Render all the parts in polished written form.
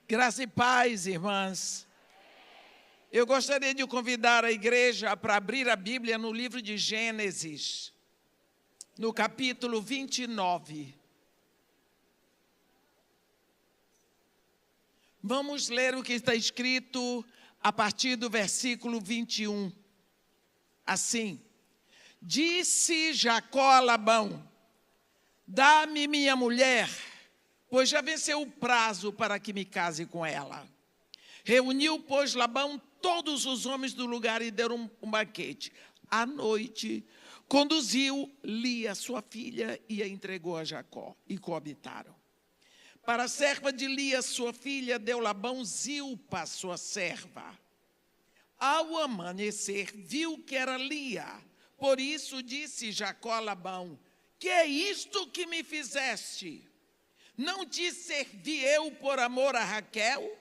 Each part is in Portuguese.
Graça e paz, irmãs. Eu gostaria de convidar a igreja para abrir a Bíblia no livro de Gênesis, no capítulo 29. Vamos ler o que está escrito a partir do versículo 21. Assim: disse Jacó a Labão: dá-me minha mulher, pois já venceu o prazo para que me case com ela. Reuniu, pois, Labão todos os homens do lugar e deram um banquete. À noite, conduziu Lia, sua filha, e a entregou a Jacó, e coabitaram. Para a serva de Lia, sua filha, deu Labão Zilpa, sua serva. Ao amanhecer, viu que era Lia. Por isso disse Jacó a Labão: que é isto que me fizeste? Não te servi eu por amor a Raquel?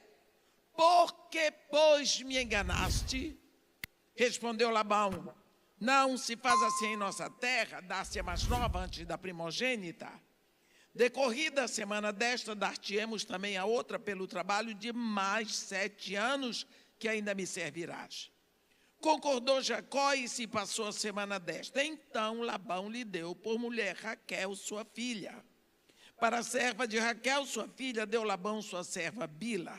Por que, pois, me enganaste? Respondeu Labão: não se faz assim em nossa terra, dá-se a mais nova antes da primogênita. Decorrida a semana desta, dar-te-emos também a outra pelo trabalho de mais 7 anos, que ainda me servirás. Concordou Jacó e se passou a semana desta. Então Labão lhe deu por mulher Raquel, sua filha. Para a serva de Raquel, sua filha, deu Labão sua serva Bila.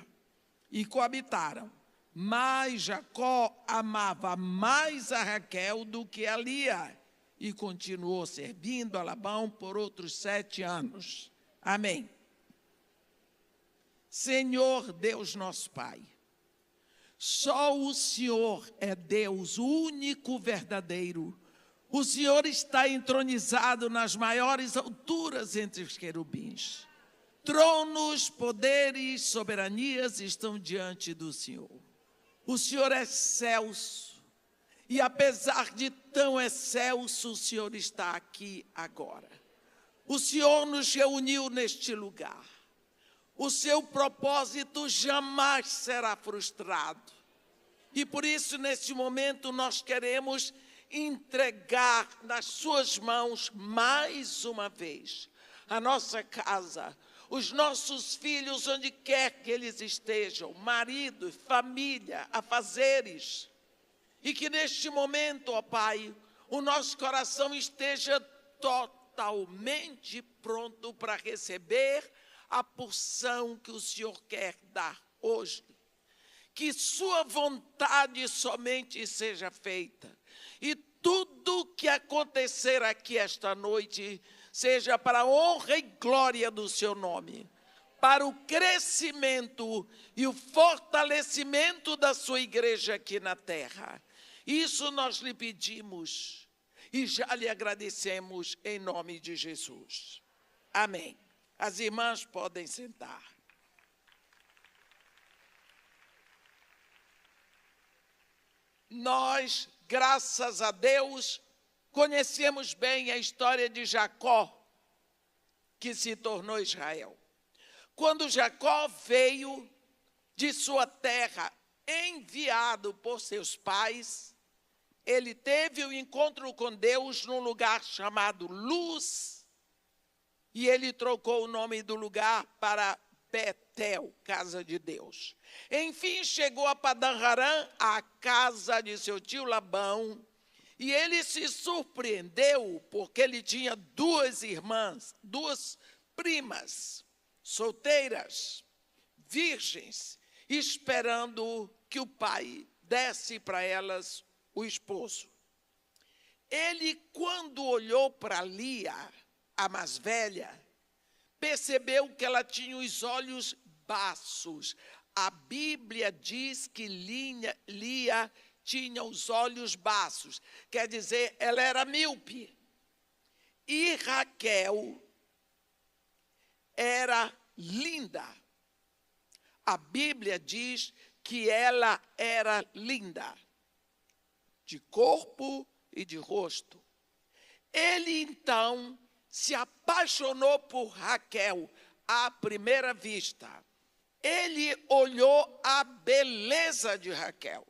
E coabitaram. Mas Jacó amava mais a Raquel do que a Lia, e continuou servindo a Labão por outros 7 anos. Amém. Senhor Deus nosso Pai, só o Senhor é Deus, o único verdadeiro. O Senhor está entronizado nas maiores alturas entre os querubins. Tronos, poderes, soberanias estão diante do Senhor. O Senhor é excelso, e apesar de tão excelso, o Senhor está aqui agora. O Senhor nos reuniu neste lugar. O seu propósito jamais será frustrado. E por isso, neste momento, nós queremos entregar nas suas mãos, mais uma vez, a nossa casa, os nossos filhos, onde quer que eles estejam, marido, família, afazeres. E que neste momento, ó Pai, o nosso coração esteja totalmente pronto para receber a porção que o Senhor quer dar hoje. Que sua vontade somente seja feita. E tudo que acontecer aqui esta noite seja para a honra e glória do seu nome, para o crescimento e o fortalecimento da sua igreja aqui na terra. Isso nós lhe pedimos e já lhe agradecemos em nome de Jesus. Amém. As irmãs podem sentar. Nós, graças a Deus, conhecemos bem a história de Jacó, que se tornou Israel. Quando Jacó veio de sua terra, enviado por seus pais, ele teve um encontro com Deus num lugar chamado Luz, e ele trocou o nome do lugar para Betel, casa de Deus. Enfim, chegou a Padã Arã, a casa de seu tio Labão, e ele se surpreendeu porque ele tinha 2 irmãs, 2 primas, solteiras, virgens, esperando que o pai desse para elas o esposo. Ele, quando olhou para Lia, a mais velha, percebeu que ela tinha os olhos baços. A Bíblia diz que Lia tinha os olhos baços, quer dizer, ela era míope. E Raquel era linda. A Bíblia diz que ela era linda, de corpo e de rosto. Ele, então, se apaixonou por Raquel à primeira vista. Ele olhou a beleza de Raquel.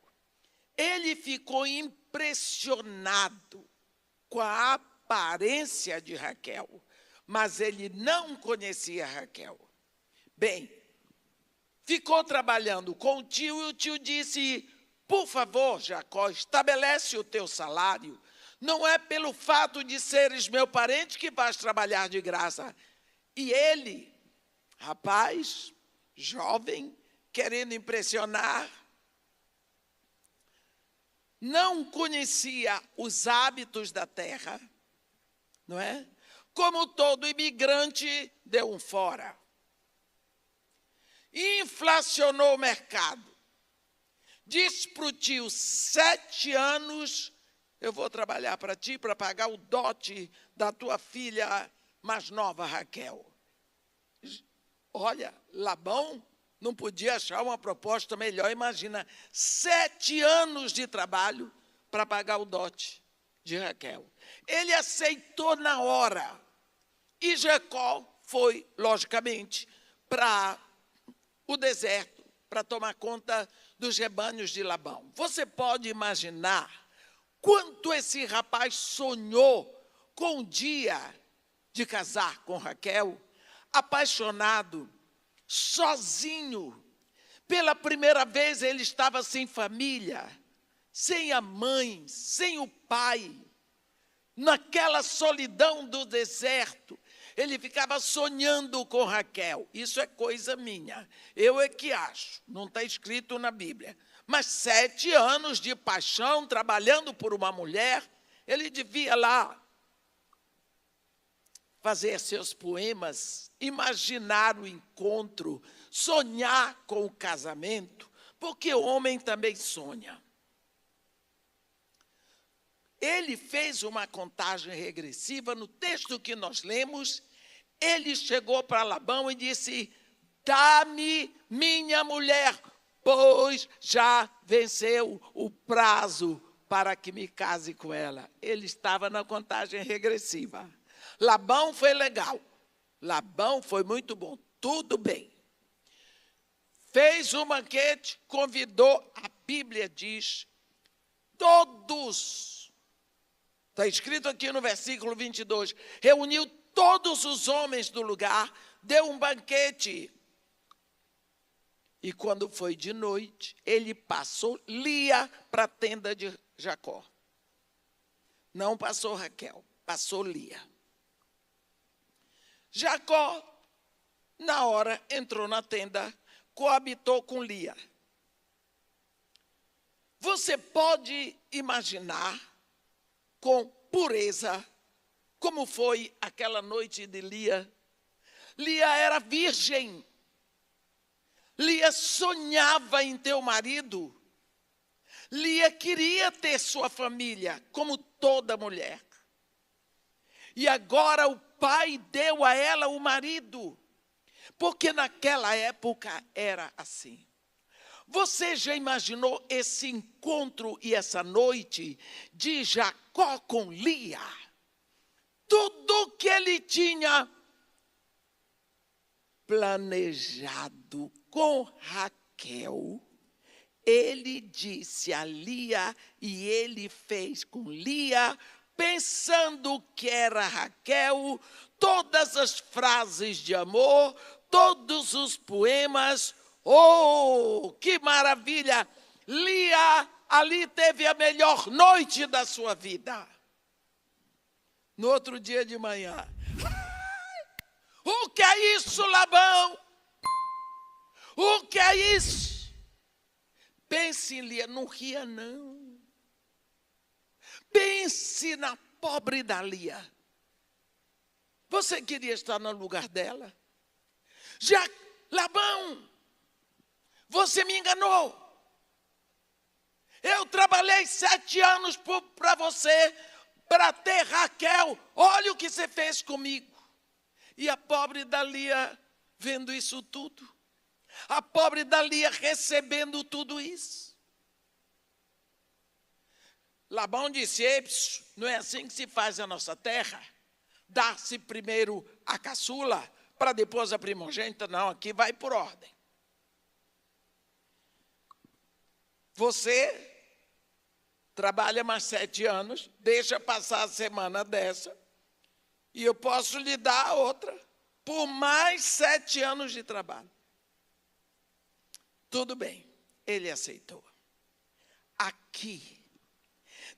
Ele ficou impressionado com a aparência de Raquel, mas ele não conhecia Raquel. Bem, ficou trabalhando com o tio, e o tio disse: por favor, Jacó, estabelece o teu salário. Não é pelo fato de seres meu parente que vais trabalhar de graça. E ele, rapaz, jovem, querendo impressionar, não conhecia os hábitos da terra, não é? Como todo imigrante, deu um fora. Inflacionou o mercado. Disse para o tio: 7 anos eu vou trabalhar para ti, para pagar o dote da tua filha mais nova, Raquel. Olha, Labão não podia achar uma proposta melhor. Imagina, 7 anos de trabalho para pagar o dote de Raquel. Ele aceitou na hora. E Jacó foi, logicamente, para o deserto, para tomar conta dos rebanhos de Labão. Você pode imaginar quanto esse rapaz sonhou com o dia de casar com Raquel, apaixonado, sozinho. Pela primeira vez ele estava sem família, sem a mãe, sem o pai. Naquela solidão do deserto, ele ficava sonhando com Raquel. Isso é coisa minha, eu é que acho, não está escrito na Bíblia. Mas 7 anos de paixão, trabalhando por uma mulher, ele devia lá fazer seus poemas, imaginar o encontro, sonhar com o casamento, porque o homem também sonha. Ele fez uma contagem regressiva. No texto que nós lemos, ele chegou para Labão e disse: dá-me minha mulher, pois já venceu o prazo para que me case com ela. Ele estava na contagem regressiva. Labão foi legal. Labão foi muito bom. Tudo bem. Fez um banquete, convidou, a Bíblia diz, todos. Está escrito aqui no versículo 22. Reuniu todos os homens do lugar, deu um banquete. E quando foi de noite, ele passou Lia para a tenda de Jacó. Não passou Raquel, passou Lia. Jacó, na hora, entrou na tenda, coabitou com Lia. Você pode imaginar com pureza como foi aquela noite de Lia? Lia era virgem. Lia sonhava em ter o marido. Lia queria ter sua família, como toda mulher. E agora o pai deu a ela o marido, porque naquela época era assim. Você já imaginou esse encontro e essa noite de Jacó com Lia? Tudo que ele tinha planejado com Raquel, ele disse a Lia e ele fez com Lia, pensando que era Raquel, todas as frases de amor, todos os poemas. Oh, que maravilha! Lia ali teve a melhor noite da sua vida. No outro dia de manhã, o que é isso, Labão? O que é isso? Pense em Lia, não ria não. Pense na pobre da Lia. Você queria estar no lugar dela? Labão, você me enganou. Eu trabalhei 7 anos para você, para ter Raquel. Olha o que você fez comigo. E a pobre da Lia vendo isso tudo. A pobre da Lia recebendo tudo isso. Labão disse: não é assim que se faz a nossa terra. Dá-se primeiro a caçula, para depois a primogênita. Não, aqui vai por ordem. Você trabalha mais 7 anos, deixa passar a semana dessa, e eu posso lhe dar a outra, por mais 7 anos de trabalho. Tudo bem, ele aceitou. Aqui,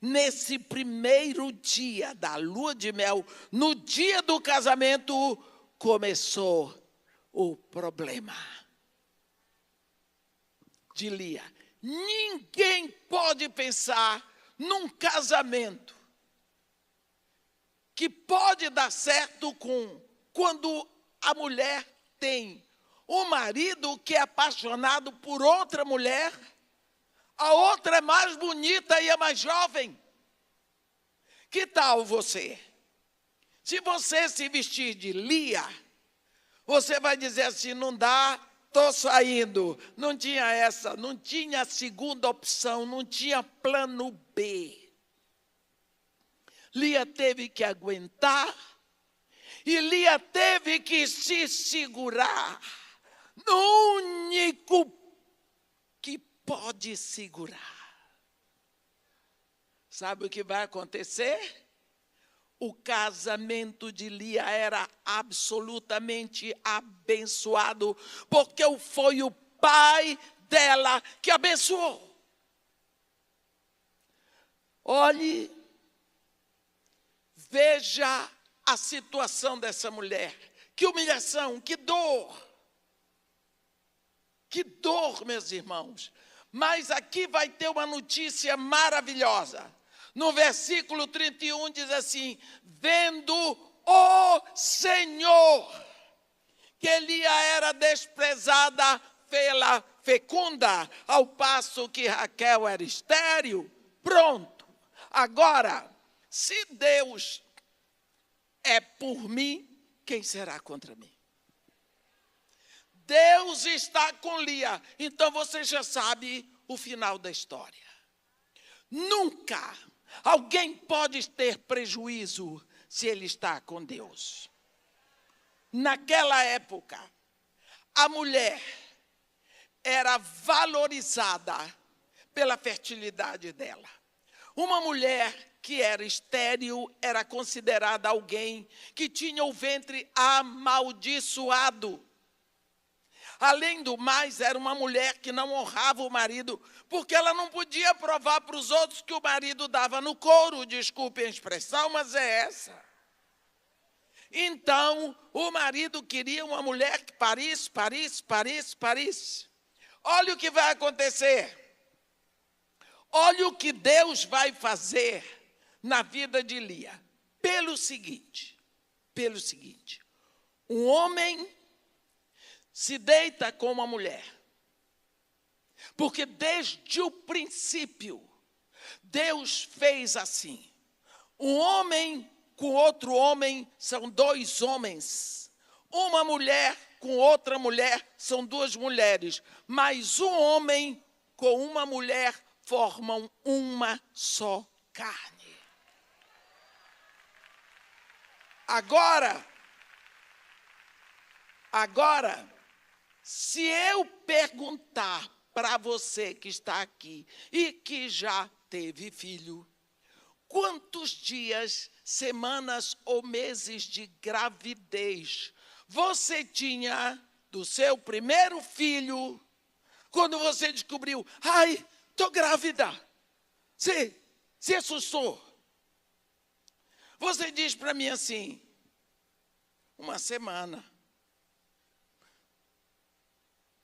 nesse primeiro dia da lua de mel, no dia do casamento, começou o problema de Lia. Ninguém pode pensar num casamento que pode dar certo quando a mulher tem um marido que é apaixonado por outra mulher, a outra é mais bonita e é mais jovem. Que tal você? Se você se vestir de Lia, você vai dizer assim, não dá, estou saindo. Não tinha essa, não tinha segunda opção, não tinha plano B. Lia teve que aguentar e Lia teve que se segurar no único que pode segurar. Sabe o que vai acontecer? O casamento de Lia era absolutamente abençoado, porque foi o pai dela que abençoou. Olhe, veja a situação dessa mulher. Que humilhação, que dor. Que dor, meus irmãos. Mas aqui vai ter uma notícia maravilhosa. No versículo 31 diz assim, vendo o Senhor que Lia era desprezada pela fecunda, ao passo que Raquel era estéril. Pronto. Agora, se Deus é por mim, quem será contra mim? Deus está com Lia. Então você já sabe o final da história. Nunca alguém pode ter prejuízo se ele está com Deus. Naquela época, a mulher era valorizada pela fertilidade dela. Uma mulher que era estéril era considerada alguém que tinha o ventre amaldiçoado. Além do mais, era uma mulher que não honrava o marido, porque ela não podia provar para os outros que o marido dava no couro, desculpem a expressão, mas é essa. Então, o marido queria uma mulher que parisse. Olha o que vai acontecer. Olha o que Deus vai fazer na vida de Lia. Pelo seguinte, um homem se deita com uma mulher, porque desde o princípio, Deus fez assim, um homem com outro homem são dois homens, uma mulher com outra mulher são duas mulheres, mas um homem com uma mulher formam uma só carne. Agora, se eu perguntar para você que está aqui e que já teve filho, quantos dias, semanas ou meses de gravidez você tinha do seu primeiro filho, quando você descobriu, ai, estou grávida, se assustou. Você diz para mim assim, uma semana,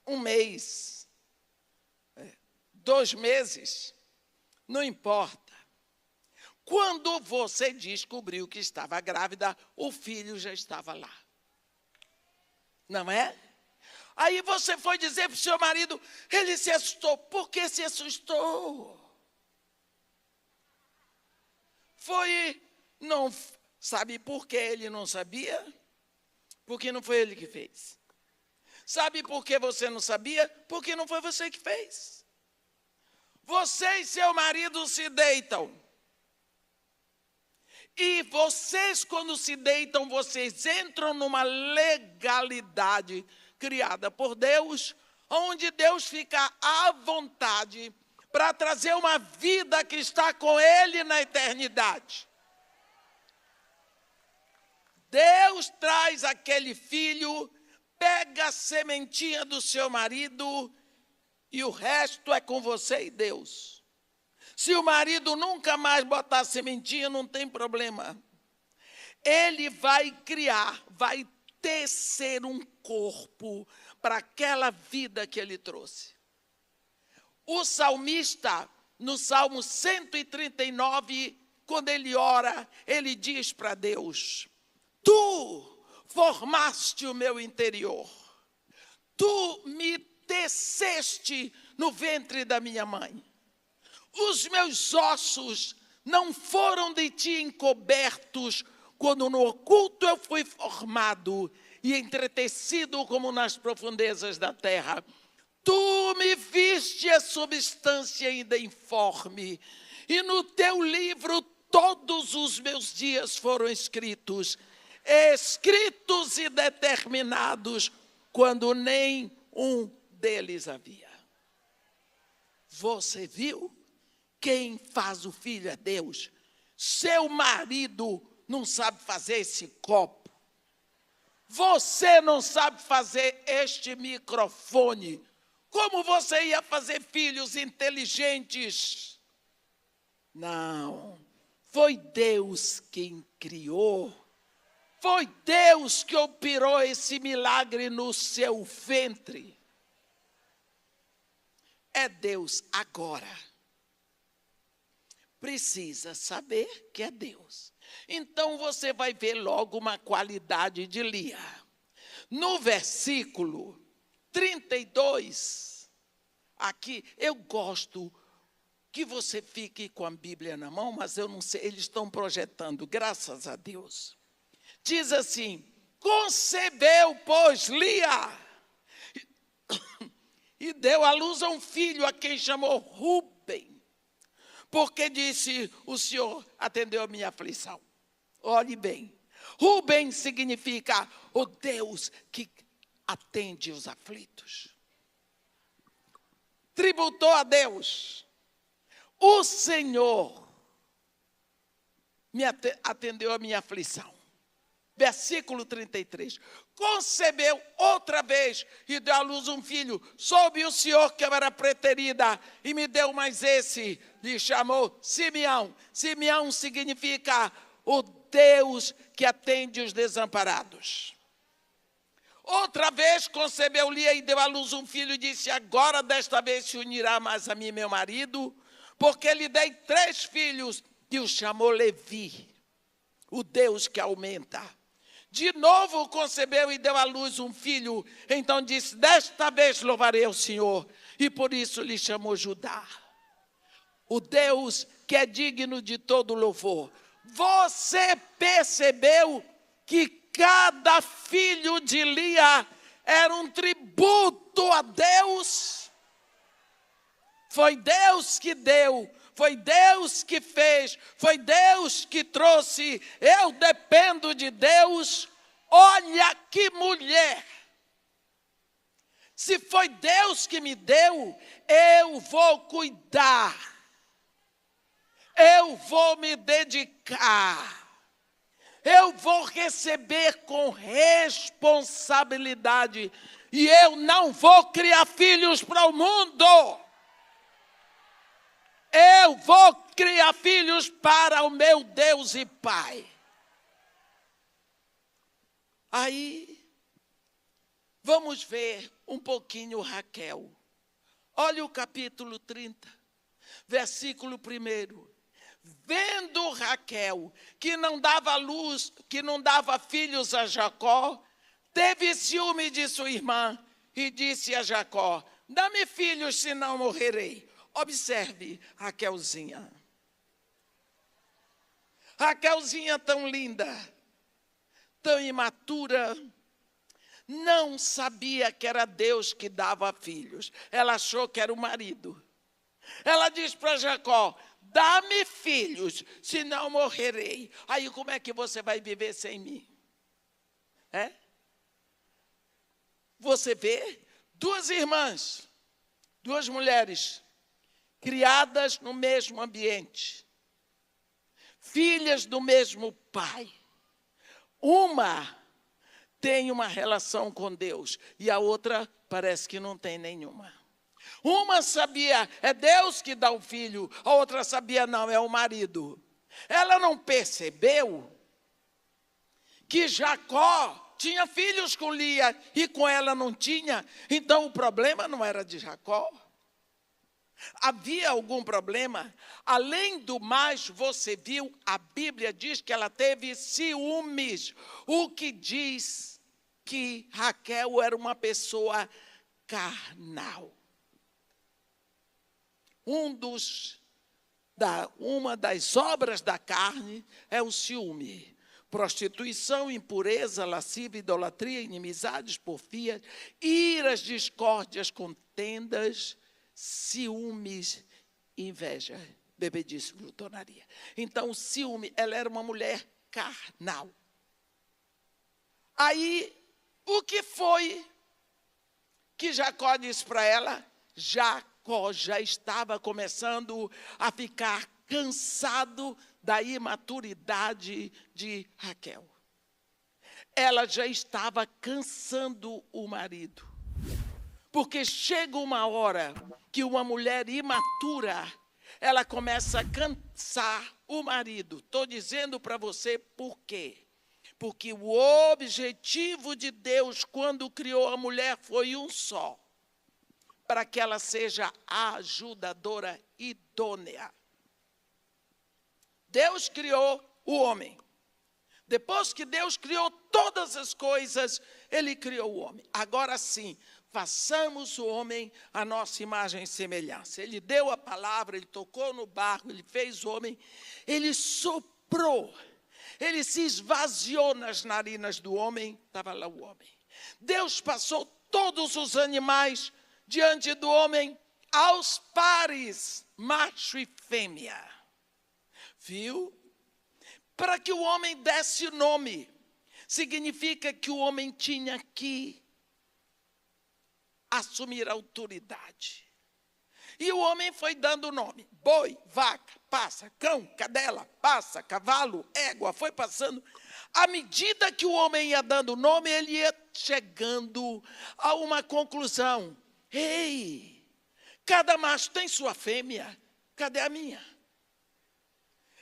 um mês, 2 meses, não importa. Quando você descobriu que estava grávida, o filho já estava lá. Não é? Aí você foi dizer para o seu marido, ele se assustou. Por que se assustou? Não, sabe por que ele não sabia? Porque não foi ele que fez. Sabe por que você não sabia? Porque não foi você que fez. Você e seu marido se deitam. E vocês, quando se deitam, vocês entram numa legalidade criada por Deus, onde Deus fica à vontade para trazer uma vida que está com Ele na eternidade. Deus traz aquele filho, pega a sementinha do seu marido e o resto é com você e Deus. Se o marido nunca mais botar sementinha, não tem problema. Ele vai criar, vai tecer um corpo para aquela vida que ele trouxe. O salmista, no Salmo 139, quando ele ora, ele diz para Deus: Tu formaste o meu interior, Tu me teceste no ventre da minha mãe. Os meus ossos não foram de ti encobertos, quando no oculto eu fui formado e entretecido como nas profundezas da terra. Tu me viste a substância ainda informe, e no teu livro todos os meus dias foram escritos e determinados, quando nem um deles havia. Você viu? Quem faz o filho é Deus. Seu marido não sabe fazer esse copo. Você não sabe fazer este microfone. Como você ia fazer filhos inteligentes? Não. Foi Deus quem criou. Foi Deus que operou esse milagre no seu ventre. É Deus agora. Precisa saber que é Deus. Então você vai ver logo uma qualidade de Lia. No versículo 32, aqui, eu gosto que você fique com a Bíblia na mão, mas eu não sei, eles estão projetando, graças a Deus. Diz assim: concebeu, pois, Lia, e deu à luz a um filho, a quem chamou Rubem. Porque disse, o Senhor atendeu a minha aflição. Olhe bem, Rubem significa o Deus que atende os aflitos. Tributou a Deus. O Senhor me atendeu a minha aflição. Versículo 33. Concebeu outra vez e deu à luz um filho. Soube o Senhor que eu era preterida e me deu mais esse. Lhe chamou Simeão. Simeão significa o Deus que atende os desamparados. Outra vez concebeu Lia e deu à luz um filho e disse: agora desta vez se unirá mais a mim meu marido, porque lhe dei 3 filhos. E o chamou Levi, o Deus que aumenta. De novo concebeu e deu à luz um filho. Então disse: desta vez louvarei o Senhor. E por isso lhe chamou Judá, o Deus que é digno de todo louvor. Você percebeu que cada filho de Lia era um tributo a Deus? Foi Deus que deu. Foi Deus que fez, foi Deus que trouxe. Eu dependo de Deus. Olha que mulher. Se foi Deus que me deu, eu vou cuidar. Eu vou me dedicar. Eu vou receber com responsabilidade. E eu não vou criar filhos para o mundo. Eu vou criar filhos para o meu Deus e Pai. Aí, vamos ver um pouquinho Raquel. Olha o capítulo 30, versículo 1. Vendo Raquel que não dava luz, que não dava filhos a Jacó, teve ciúme de sua irmã e disse a Jacó: dá-me filhos, senão morrerei. Observe Raquelzinha. Raquelzinha tão linda, tão imatura, não sabia que era Deus que dava filhos. Ela achou que era o marido. Ela diz para Jacó: dá-me filhos, senão morrerei. Aí como é que você vai viver sem mim? Você vê 2 irmãs, 2 mulheres, criadas no mesmo ambiente, filhas do mesmo pai. Uma tem uma relação com Deus e a outra parece que não tem nenhuma. Uma sabia, é Deus que dá o filho. A outra sabia, não, é o marido. Ela não percebeu que Jacó tinha filhos com Lia e com ela não tinha. Então o problema não era de Jacó. Havia algum problema? Além do mais, você viu, a Bíblia diz que ela teve ciúmes. O que diz que Raquel era uma pessoa carnal. Uma das obras da carne é o ciúme. Prostituição, impureza, lascívia, idolatria, inimizades, porfias, iras, discórdias, contendas, ciúmes, inveja, bebedice, glutonaria. Então, o ciúme, ela era uma mulher carnal. Aí, o que foi que Jacó disse para ela? Jacó já estava começando a ficar cansado da imaturidade de Raquel. Ela já estava cansando o marido. Porque chega uma hora que uma mulher imatura, ela começa a cansar o marido. Estou dizendo para você por quê. Porque o objetivo de Deus, quando criou a mulher, foi um só. Para que ela seja a ajudadora idônea. Deus criou o homem. Depois que Deus criou todas as coisas, Ele criou o homem. Agora sim, façamos o homem a nossa imagem e semelhança. Ele deu a palavra, Ele tocou no barro, Ele fez o homem, Ele soprou. Ele se esvaziou nas narinas do homem, estava lá o homem. Deus passou todos os animais diante do homem aos pares, macho e fêmea. Viu? Para que o homem desse nome, significa que o homem tinha que assumir a autoridade. E o homem foi dando nome. Boi, vaca, passa, cão, cadela, passa, cavalo, égua, foi passando. À medida que o homem ia dando nome, ele ia chegando a uma conclusão. Ei, cada macho tem sua fêmea, cadê a minha?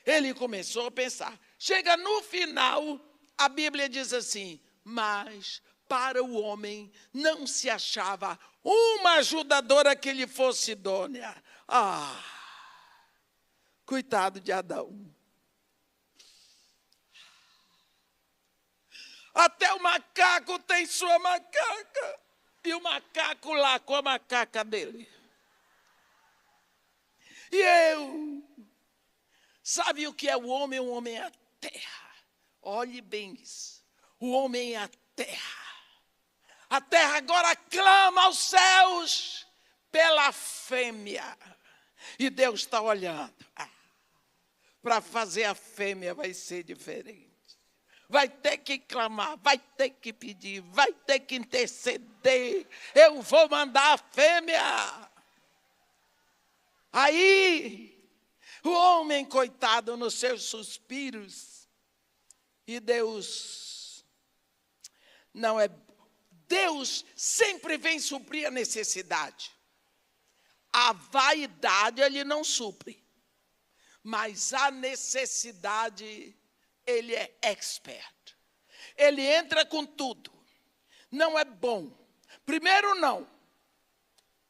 Ele começou a pensar. Chega no final, a Bíblia diz assim, mas para o homem não se achava uma ajudadora que lhe fosse idônea. Coitado de Adão. Até o macaco tem sua macaca. E o macaco lá com a macaca dele. E eu... Sabe o que é o homem? O homem é a terra. Olhe bem isso. O homem é a terra. A terra agora clama aos céus pela fêmea. E Deus está olhando. Para fazer a fêmea vai ser diferente. Vai ter que clamar, vai ter que pedir, vai ter que interceder. Eu vou mandar a fêmea. Aí... O homem, coitado, nos seus suspiros. E Deus não é... Deus sempre vem suprir a necessidade. A vaidade Ele não supre. Mas a necessidade, Ele é expert. Ele entra com tudo. Não é bom. Primeiro não,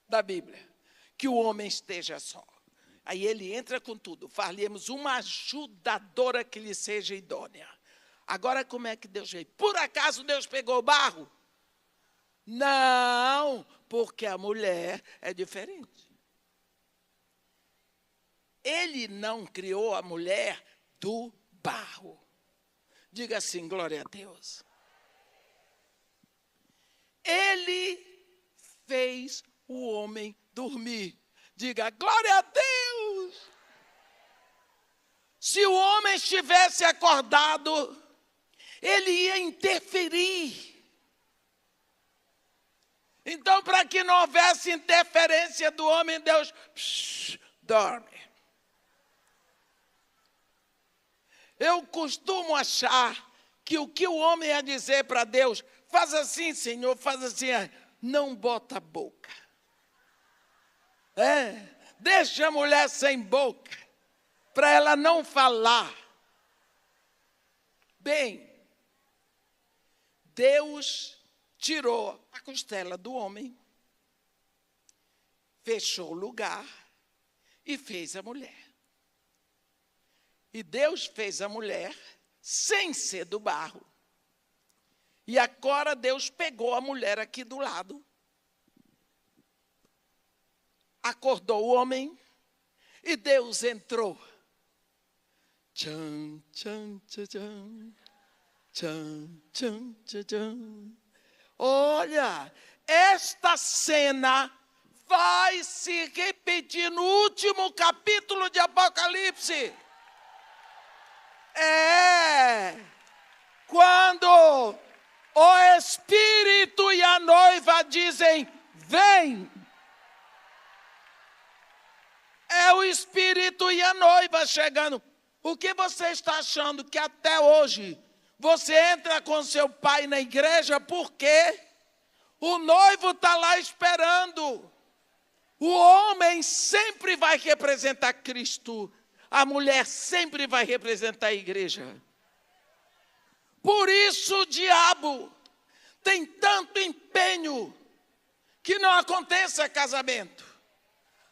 da Bíblia, que o homem esteja só. Aí ele entra com tudo. Far-lhe-emos uma ajudadora que lhe seja idônea. Agora como é que Deus veio? Por acaso Deus pegou o barro? Não, porque a mulher é diferente. Ele não criou a mulher do barro. Diga assim, glória a Deus. Ele fez o homem dormir. Diga, glória a Deus! Se o homem estivesse acordado, ele ia interferir. Então, para que não houvesse interferência do homem, Deus, dorme. Eu costumo achar que o homem ia dizer para Deus, faz assim, Senhor, faz assim, não bota a boca. Deixa a mulher sem boca, para ela não falar. Bem, Deus tirou a costela do homem, fechou o lugar e fez a mulher. E Deus fez a mulher sem ser do barro. E agora Deus pegou a mulher aqui do lado, acordou o homem e Deus entrou. Tchan, tchan, tchan, tchan. Tchan, tchan, tchan, tchan. Olha, esta cena vai se repetir no último capítulo de Apocalipse. Quando o Espírito e a noiva dizem, vem. É o Espírito e a noiva chegando. O que você está achando que até hoje você entra com seu pai na igreja porque o noivo está lá esperando? O homem sempre vai representar Cristo. A mulher sempre vai representar a igreja. Por isso o diabo tem tanto empenho que não aconteça casamento.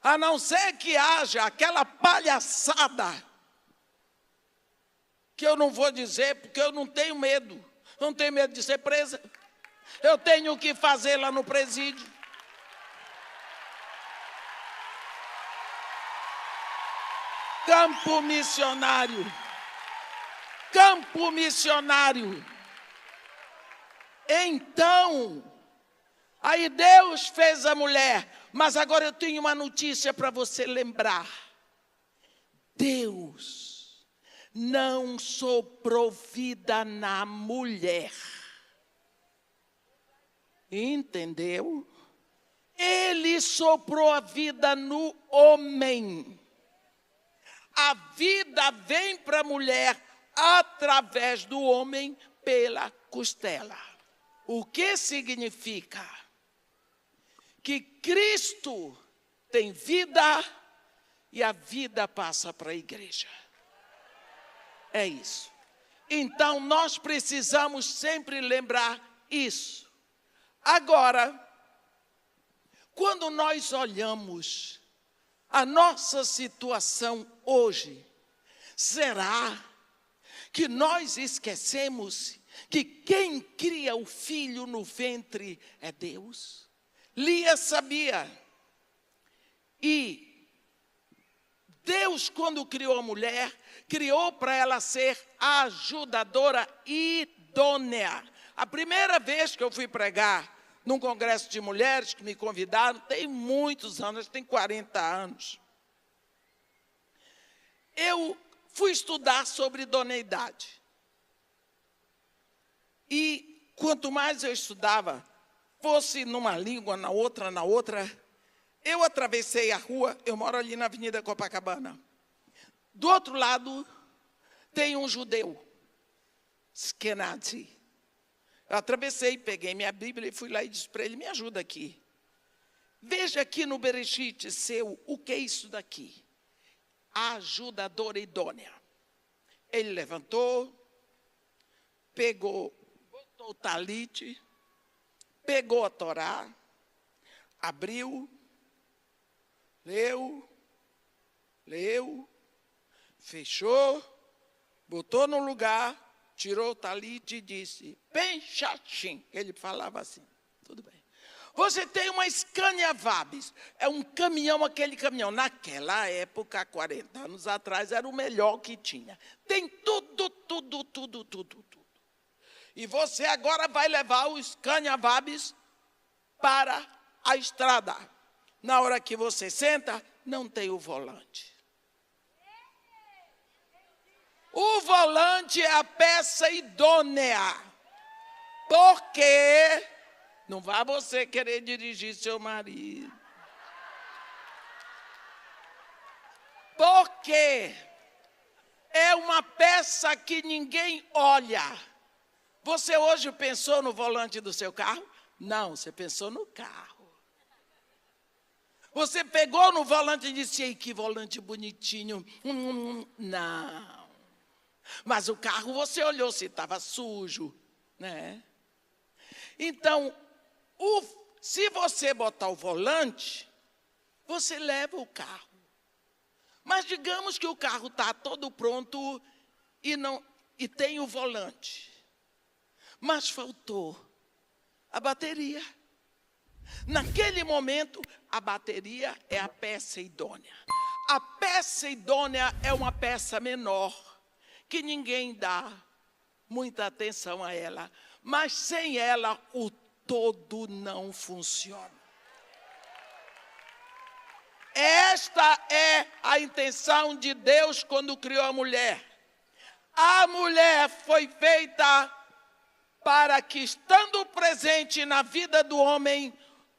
A não ser que haja aquela palhaçada, que eu não vou dizer, porque eu não tenho medo. Eu não tenho medo de ser presa. Eu tenho o que fazer lá no presídio. Campo missionário. Campo missionário. Então, aí Deus fez a mulher. Mas agora eu tenho uma notícia para você lembrar. Deus não soprou vida na mulher. Entendeu? Ele soprou a vida no homem. A vida vem para a mulher através do homem pela costela. O que significa? Que Cristo tem vida e a vida passa para a igreja. É isso. Então, nós precisamos sempre lembrar isso. Agora, quando nós olhamos a nossa situação hoje, será que nós esquecemos que quem cria o filho no ventre é Deus? Lia sabia. E Deus, quando criou a mulher, criou para ela ser ajudadora idônea. A primeira vez que eu fui pregar num congresso de mulheres que me convidaram, tem muitos anos, tem 40 anos. Eu fui estudar sobre idoneidade. E quanto mais eu estudava, fosse numa língua, na outra, eu atravessei a rua, eu moro ali na Avenida Copacabana. Do outro lado, tem um judeu, Skenazi. Eu atravessei, peguei minha Bíblia e fui lá e disse para ele, me ajuda aqui. Veja aqui no Bereshit seu, o que é isso daqui? Ajudadora idônea. Ele levantou, pegou, botou o talite, pegou a Torá, abriu, leu, fechou, botou no lugar, tirou o talite e disse, bem chatinho. Ele falava assim, tudo bem. Você tem uma Scania Vabis, é um caminhão, aquele caminhão. Naquela época, 40 anos atrás, era o melhor que tinha. Tem tudo. E você agora vai levar o Scania Vabis para a estrada. Na hora que você senta, não tem o volante. O volante é a peça idônea. Porque não vai você querer dirigir seu marido. Porque é uma peça que ninguém olha. Você hoje pensou no volante do seu carro? Não, você pensou no carro. Você pegou no volante e disse, ei, que volante bonitinho. Não. Mas o carro você olhou se estava sujo, né? Então, se você botar o volante, você leva o carro. Mas digamos que o carro está todo pronto e tem o volante. Mas faltou a bateria. Naquele momento, a bateria é a peça idônea. A peça idônea é uma peça menor, que ninguém dá muita atenção a ela. Mas sem ela, o todo não funciona. Esta é a intenção de Deus quando criou a mulher. A mulher foi feita para que, estando presente na vida do homem,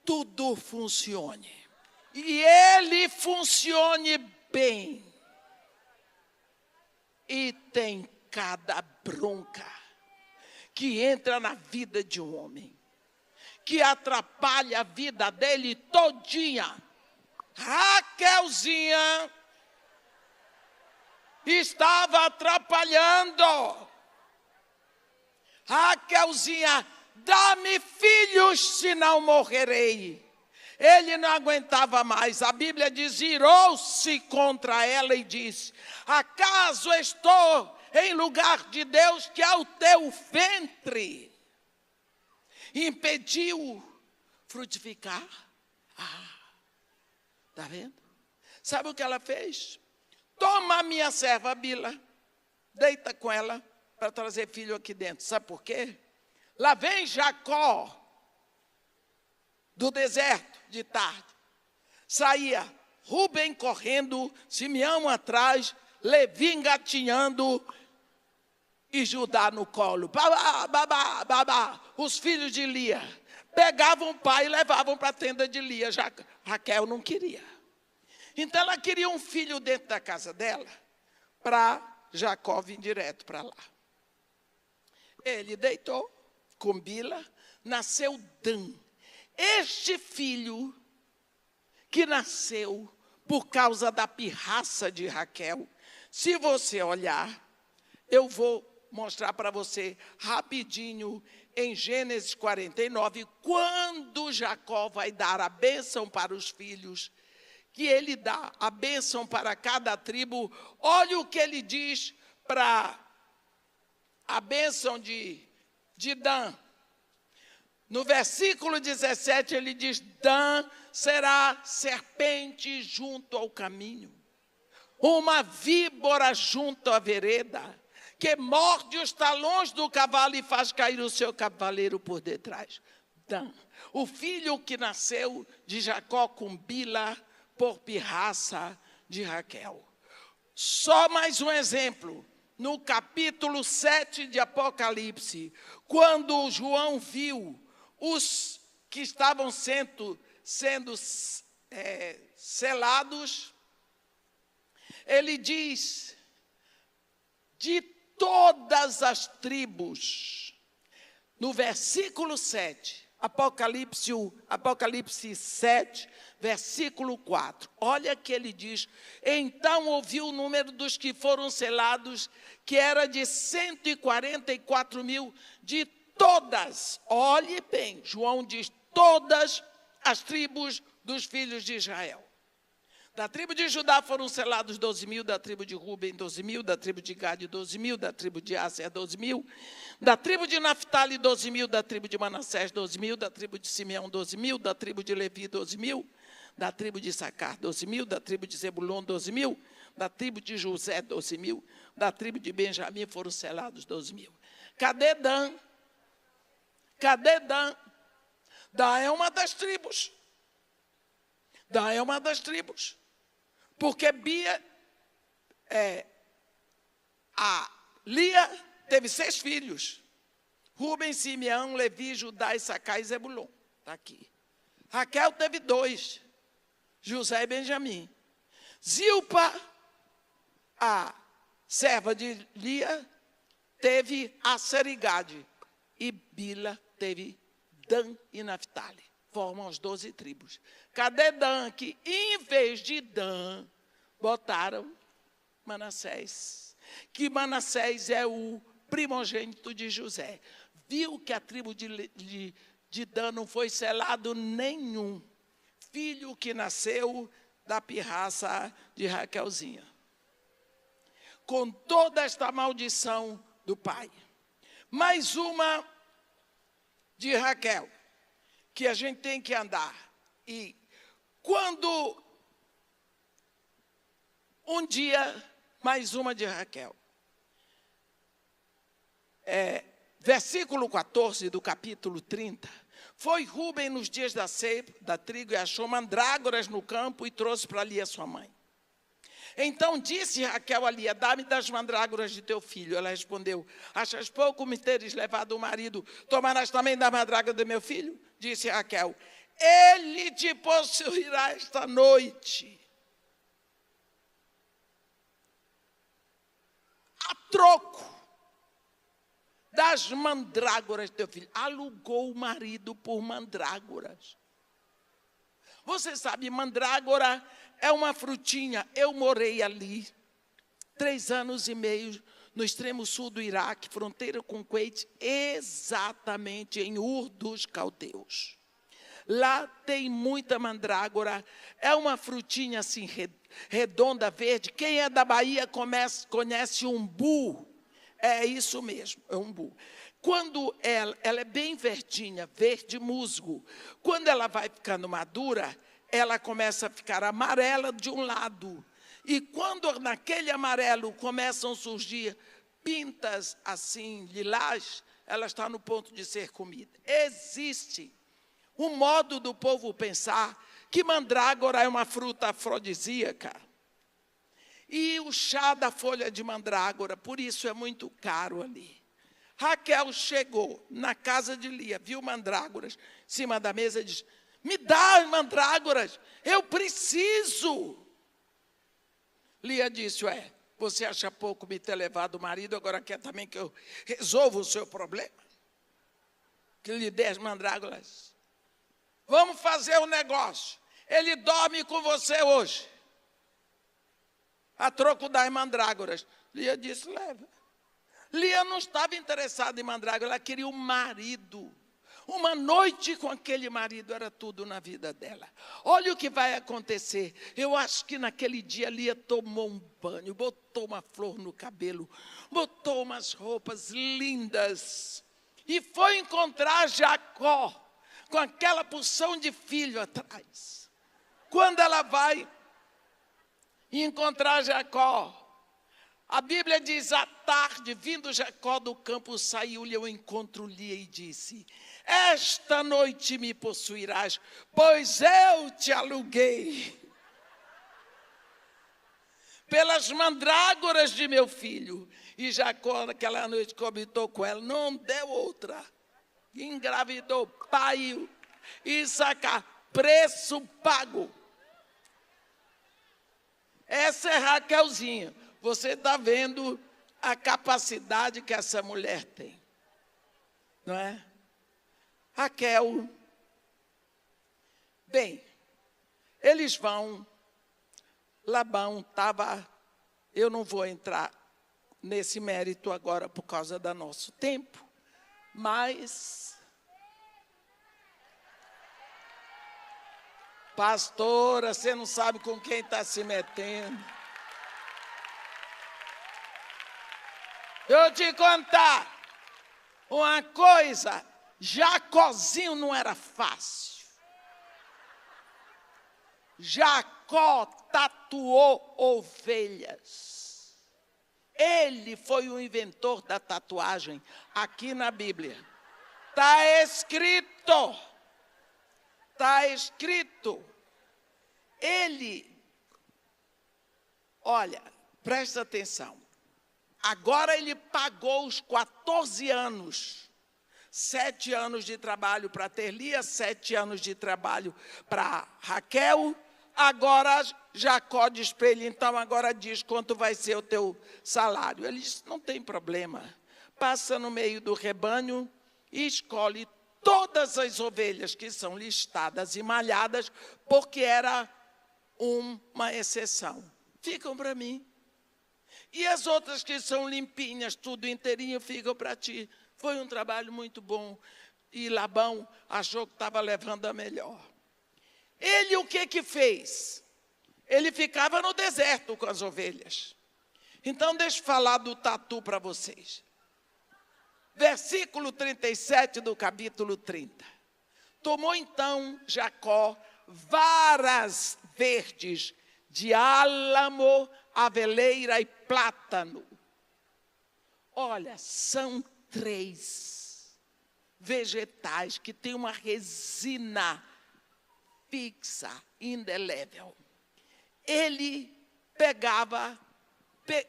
tudo funcione. E ele funcione bem. E tem cada bronca que entra na vida de um homem, que atrapalha a vida dele todinha. Raquelzinha estava atrapalhando. Raquelzinha, dá-me filhos, senão morrerei. Ele não aguentava mais. A Bíblia diz, irou-se contra ela e disse, acaso estou em lugar de Deus que ao teu ventre impediu frutificar? Está vendo? Sabe o que ela fez? Toma a minha serva Bila, deita com ela para trazer filho aqui dentro. Sabe por quê? Lá vem Jacó do deserto de tarde. Saía Rubem correndo, Simeão atrás, Levi engatinhando e Judá no colo. Babá, babá, babá. Os filhos de Lia pegavam o pai e levavam para a tenda de Lia. Raquel não queria. Então ela queria um filho dentro da casa dela para Jacó vir direto para lá. Ele deitou com Bila, nasceu Dan. Este filho que nasceu por causa da pirraça de Raquel, se você olhar, eu vou mostrar para você rapidinho em Gênesis 49, quando Jacó vai dar a bênção para os filhos, que ele dá a bênção para cada tribo. Olha o que ele diz para a bênção de Dan. No versículo 17, ele diz, Dan será serpente junto ao caminho, uma víbora junto à vereda, que morde os talões do cavalo e faz cair o seu cavaleiro por detrás. Dan, o filho que nasceu de Jacó com Bila por pirraça de Raquel. Só mais um exemplo. No capítulo 7 de Apocalipse, quando João viu os que estavam sendo selados, ele diz, de todas as tribos, no versículo 7, Apocalipse 7, versículo 4, olha que ele diz, então ouviu o número dos que foram selados, que era de 144 mil, de todas, olhe bem, João diz, todas as tribos dos filhos de Israel. Da tribo de Judá foram selados 12 mil, da tribo de Rubem 12 mil, da tribo de Gade 12 mil, da tribo de Áser 12 mil, da tribo de Naftali 12 mil, da tribo de Manassés 12 mil, da tribo de Simeão 12 mil, da tribo de Levi 12 mil, da tribo de Issacar 12 mil, da tribo de Zebulon 12 mil, da tribo de José 12 mil, da tribo de Benjamim foram selados 12 mil. Cadê Dan? Cadê Dan? Dan é uma das tribos. Dan é uma das tribos. Porque Lia teve 6 filhos. Rubem, Simeão, Levi, Judá, Issacar e Zebulon. Está aqui. Raquel teve 2. José e Benjamim. Zilpa, a serva de Lia, teve Aser e Gade. E Bila teve Dan e Naftali. formam as 12 tribos. Cadê Dan? Que em vez de Dan, botaram Manassés. Que Manassés é o primogênito de José. Viu que a tribo de Dan não foi selado nenhum filho que nasceu da pirraça de Raquelzinha. Com toda esta maldição do pai. Mais uma de Raquel, que a gente tem que andar. E quando um dia, mais uma de Raquel. Versículo 14 do capítulo 30. Foi Rúben nos dias da ceifa, da trigo, e achou mandrágoras no campo e trouxe para Lia sua mãe. Então disse Raquel a Lia, dá-me das mandrágoras de teu filho. Ela respondeu, achas pouco me teres levado o marido, tomarás também da mandrágora do meu filho? Disse Raquel, ele te possuirá esta noite. A troco das mandrágoras do teu filho. Alugou o marido por mandrágoras. Você sabe, mandrágora é uma frutinha. Eu morei ali 3 anos e meio no extremo sul do Iraque, fronteira com o Kuwait, exatamente em Ur dos Caldeus. Lá tem muita mandrágora. É uma frutinha assim redonda, verde. Quem é da Bahia conhece umbu. É isso mesmo, é umbu. Quando ela é bem verdinha, verde musgo. Quando ela vai ficando madura, ela começa a ficar amarela de um lado. E quando naquele amarelo começam a surgir pintas assim, lilás, ela está no ponto de ser comida. Existe um modo do povo pensar que mandrágora é uma fruta afrodisíaca. E o chá da folha de mandrágora, por isso é muito caro ali. Raquel chegou na casa de Lia, viu mandrágoras em cima da mesa e disse, me dá as mandrágoras, eu preciso. Lia disse, você acha pouco me ter levado o marido, agora quer também que eu resolva o seu problema? Que lhe dê as mandrágoras. Vamos fazer um negócio. Ele dorme com você hoje. A troco das mandrágoras. Lia disse, leva. Lia não estava interessada em mandrágora, ela queria um marido. Uma noite com aquele marido era tudo na vida dela. Olha o que vai acontecer. Eu acho que naquele dia Lia tomou um banho, botou uma flor no cabelo, botou umas roupas lindas e foi encontrar Jacó com aquela porção de filho atrás. Quando ela vai encontrar Jacó, a Bíblia diz, à tarde, vindo Jacó do campo, saiu-lhe ao encontro Lia e disse, esta noite me possuirás, pois eu te aluguei pelas mandrágoras de meu filho. E Jacó, naquela noite, coabitou com ela, não deu outra. Engravidou, pariu, Issacar, preço pago. Essa é Raquelzinha. Você está vendo a capacidade que essa mulher tem. Não é? Raquel. Bem, eles vão. Labão estava. Eu não vou entrar nesse mérito agora por causa do nosso tempo. Mas. Pastora, você não sabe com quem está se metendo. Eu te contar uma coisa, Jacozinho não era fácil. Jacó tatuou ovelhas. Ele foi o inventor da tatuagem aqui na Bíblia. Está escrito. Está escrito. Ele, olha, presta atenção. Agora ele pagou os 14 anos. 7 anos de trabalho para ter Lia, 7 anos de trabalho para Raquel. Agora Jacó diz para ele, então agora diz quanto vai ser o teu salário. Ele disse, não tem problema. Passa no meio do rebanho e escolhe todas as ovelhas que são listadas e malhadas, porque era uma exceção, ficam para mim. E as outras que são limpinhas, tudo inteirinho, ficam para ti. Foi um trabalho muito bom. E Labão achou que estava levando a melhor. Ele o que fez? Ele ficava no deserto com as ovelhas. Então, deixa eu falar do tatu para vocês. Versículo 37 do capítulo 30. Tomou então Jacó varas verdes de álamo, aveleira e plátano. Olha, são 3 vegetais que têm uma resina fixa, indelével. Ele pegava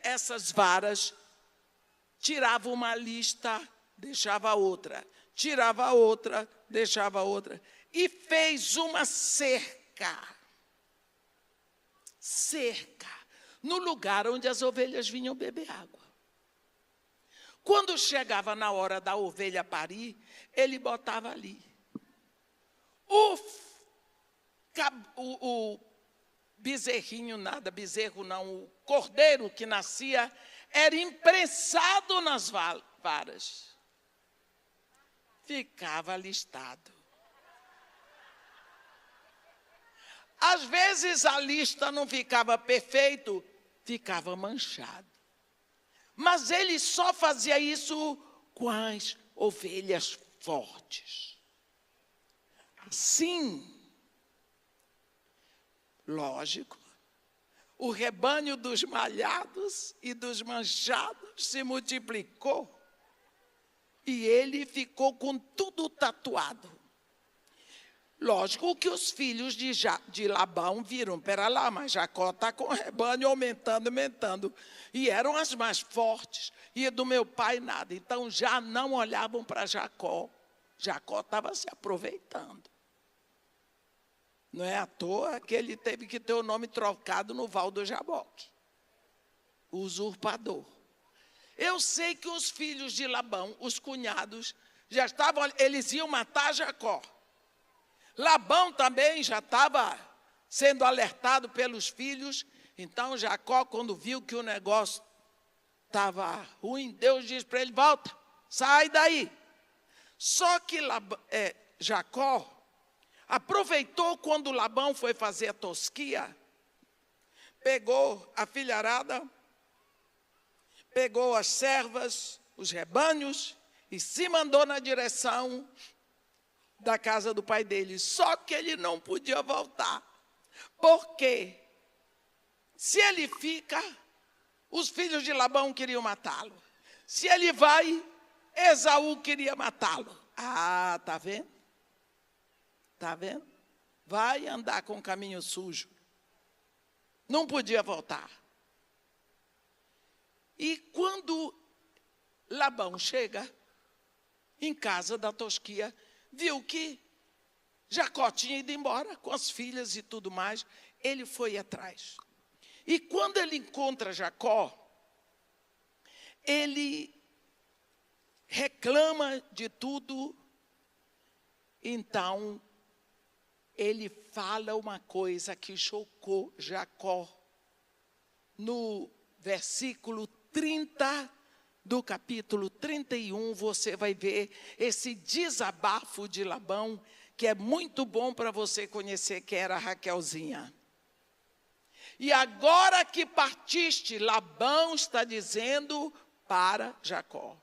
essas varas, tirava uma lista, deixava outra, tirava outra, deixava outra, e fez uma cerca no lugar onde as ovelhas vinham beber água. Quando chegava na hora da ovelha parir, ele botava ali. O bezerrinho, bezerro não, o cordeiro que nascia, era imprensado nas varas. Ficava listado. Às vezes a lista não ficava perfeito, ficava manchado. Mas ele só fazia isso com as ovelhas fortes. Assim, lógico, o rebanho dos malhados e dos manchados se multiplicou. E ele ficou com tudo tatuado. Lógico que os filhos de Labão viram, pera lá, mas Jacó está com o rebanho aumentando. E eram as mais fortes, e do meu pai nada. Então já não olhavam para Jacó. Jacó estava se aproveitando. Não é à toa que ele teve que ter o nome trocado no Val do Jaboque. O usurpador. Eu sei que os filhos de Labão, os cunhados, já estavam, eles iam matar Jacó. Labão também já estava sendo alertado pelos filhos. Então Jacó, quando viu que o negócio estava ruim, Deus diz para ele: volta, sai daí. Só que Jacó aproveitou quando Labão foi fazer a tosquia, pegou a filharada, pegou as servas, os rebanhos e se mandou na direção da casa do pai dele. Só que ele não podia voltar. Porque se ele fica, os filhos de Labão queriam matá-lo. Se ele vai, Esaú queria matá-lo. Ah, tá vendo? Tá vendo? Vai andar com o caminho sujo. Não podia voltar. E quando Labão chega em casa da tosquia, viu que Jacó tinha ido embora com as filhas e tudo mais. Ele foi atrás. E quando ele encontra Jacó, ele reclama de tudo. Então, ele fala uma coisa que chocou Jacó. No versículo 30 do capítulo 31, você vai ver esse desabafo de Labão, que é muito bom para você conhecer quem era Raquelzinha. E agora que partiste, Labão está dizendo para Jacó,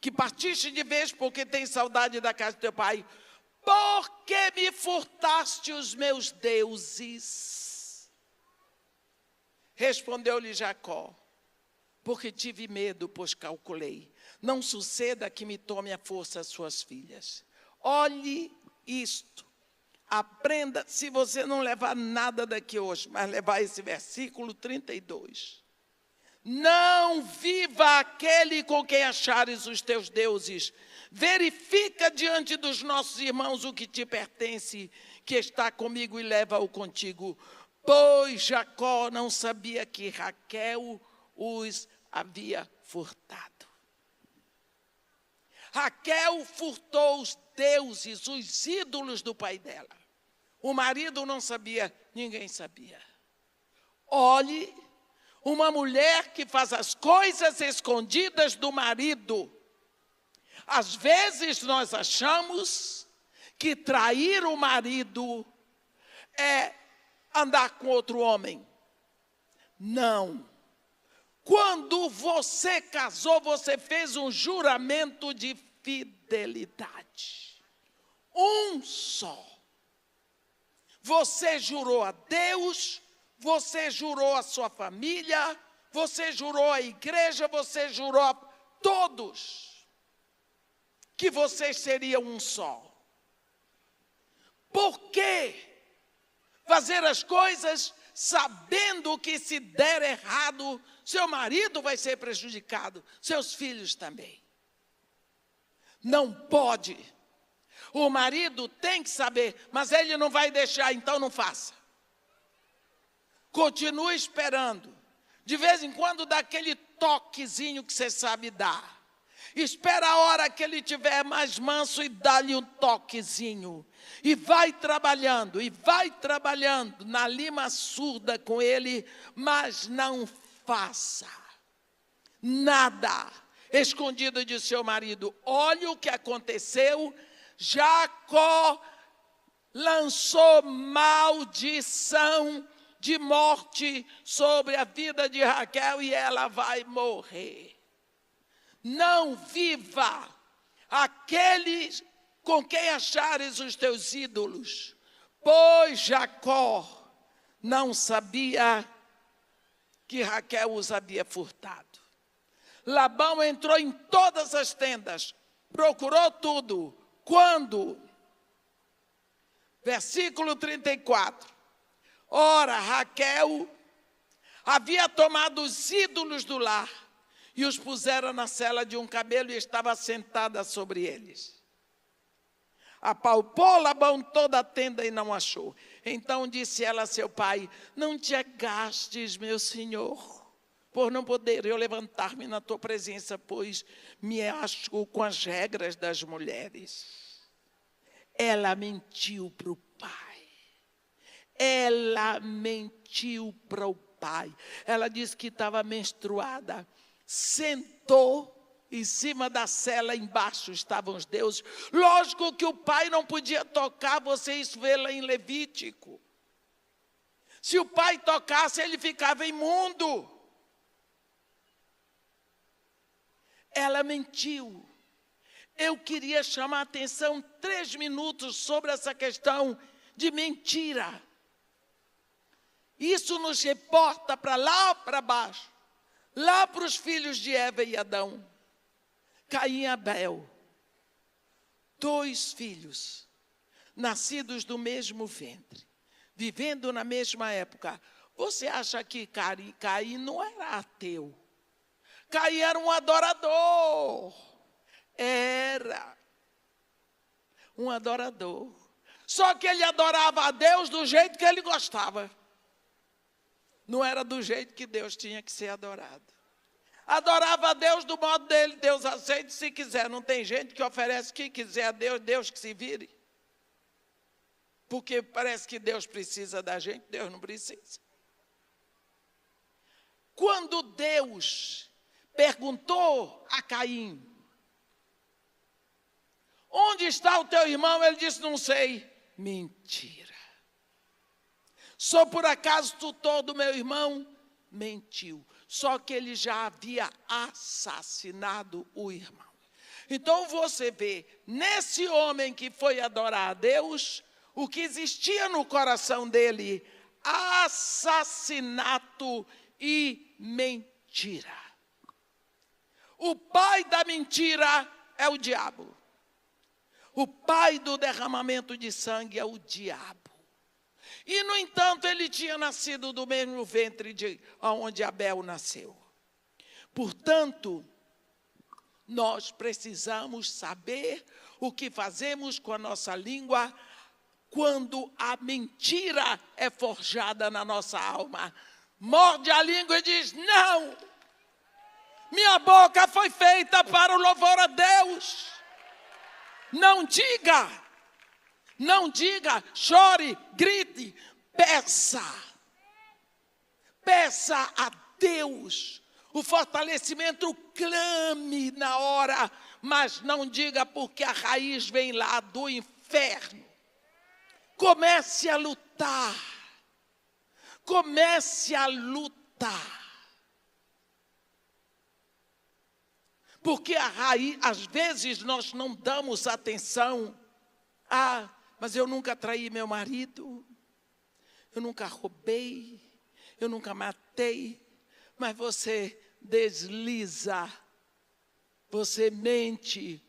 que partiste de vez porque tem saudade da casa do teu pai. Por que me furtaste os meus deuses? Respondeu-lhe Jacó: porque tive medo, pois calculei. Não suceda que me tome à força as suas filhas. Olhe isto. Aprenda, se você não levar nada daqui hoje, mas levar esse versículo 32. Não viva aquele com quem achares os teus deuses. Verifica diante dos nossos irmãos o que te pertence, que está comigo, e leva-o contigo. Pois Jacó não sabia que Raquel os havia furtado. Raquel furtou os deuses, os ídolos do pai dela. O marido não sabia, ninguém sabia. Olhe, uma mulher que faz as coisas escondidas do marido. Às vezes nós achamos que trair o marido é andar com outro homem. Não. Quando você casou, você fez um juramento de fidelidade. Um só. Você jurou a Deus, você jurou a sua família, você jurou a igreja, você jurou a todos que vocês seriam um só. Por que fazer as coisas sabendo que se der errado, seu marido vai ser prejudicado, seus filhos também? Não pode. O marido tem que saber, mas ele não vai deixar, então não faça. Continue esperando. De vez em quando dá aquele toquezinho que você sabe dar. Espera a hora que ele estiver mais manso e dá-lhe um toquezinho. E vai trabalhando na lima surda com ele, mas não faça nada escondido de seu marido. Olha o que aconteceu. Jacó lançou maldição de morte sobre a vida de Raquel e ela vai morrer. Não viva aqueles com quem achares os teus ídolos, pois Jacó não sabia que Raquel os havia furtado. Labão entrou em todas as tendas, procurou tudo. Quando? Versículo 34. Ora, Raquel havia tomado os ídolos do lar e os pusera na sela de um camelo e estava sentada sobre eles. Apalpou Labão toda a tenda e não achou. Então disse ela a seu pai: não te agastes, meu senhor, por não poder eu levantar-me na tua presença, pois me acho com as regras das mulheres. Ela mentiu para o pai. Ela mentiu para o pai. Ela disse que estava menstruada. Sentou em cima da cela, embaixo estavam os deuses. Lógico que o pai não podia tocar, vocês vê lá em Levítico. Se o pai tocasse, ele ficava imundo. Ela mentiu. Eu queria chamar a atenção 3 minutos sobre essa questão de mentira. Isso nos reporta para lá, para baixo. Lá para os filhos de Eva e Adão. Caim e Abel. 2 filhos, nascidos do mesmo ventre, vivendo na mesma época. Você acha que Caim não era ateu? Caim era um adorador. Era um adorador. Só que ele adorava a Deus do jeito que ele gostava. Não era do jeito que Deus tinha que ser adorado. Adorava a Deus do modo dele. Deus aceita se quiser. Não tem gente que oferece o que quiser a Deus, Deus que se vire. Porque parece que Deus precisa da gente, Deus não precisa. Quando Deus perguntou a Caim: onde está o teu irmão? Ele disse: não sei. Mentira. Só por acaso tutor do meu irmão? Mentiu. Só que ele já havia assassinado o irmão. Então você vê, nesse homem que foi adorar a Deus, o que existia no coração dele: assassinato e mentira. O pai da mentira é o diabo. O pai do derramamento de sangue é o diabo. E, no entanto, ele tinha nascido do mesmo ventre de onde Abel nasceu. Portanto, nós precisamos saber o que fazemos com a nossa língua quando a mentira é forjada na nossa alma. Morde a língua e diz: não, minha boca foi feita para o louvor a Deus. Não diga, chore, grite, peça a Deus o fortalecimento, clame na hora, mas não diga porque a raiz vem lá do inferno. Comece a lutar. Porque a raiz, às vezes nós não damos atenção. Mas eu nunca traí meu marido, eu nunca roubei, eu nunca matei. Mas você desliza, você mente,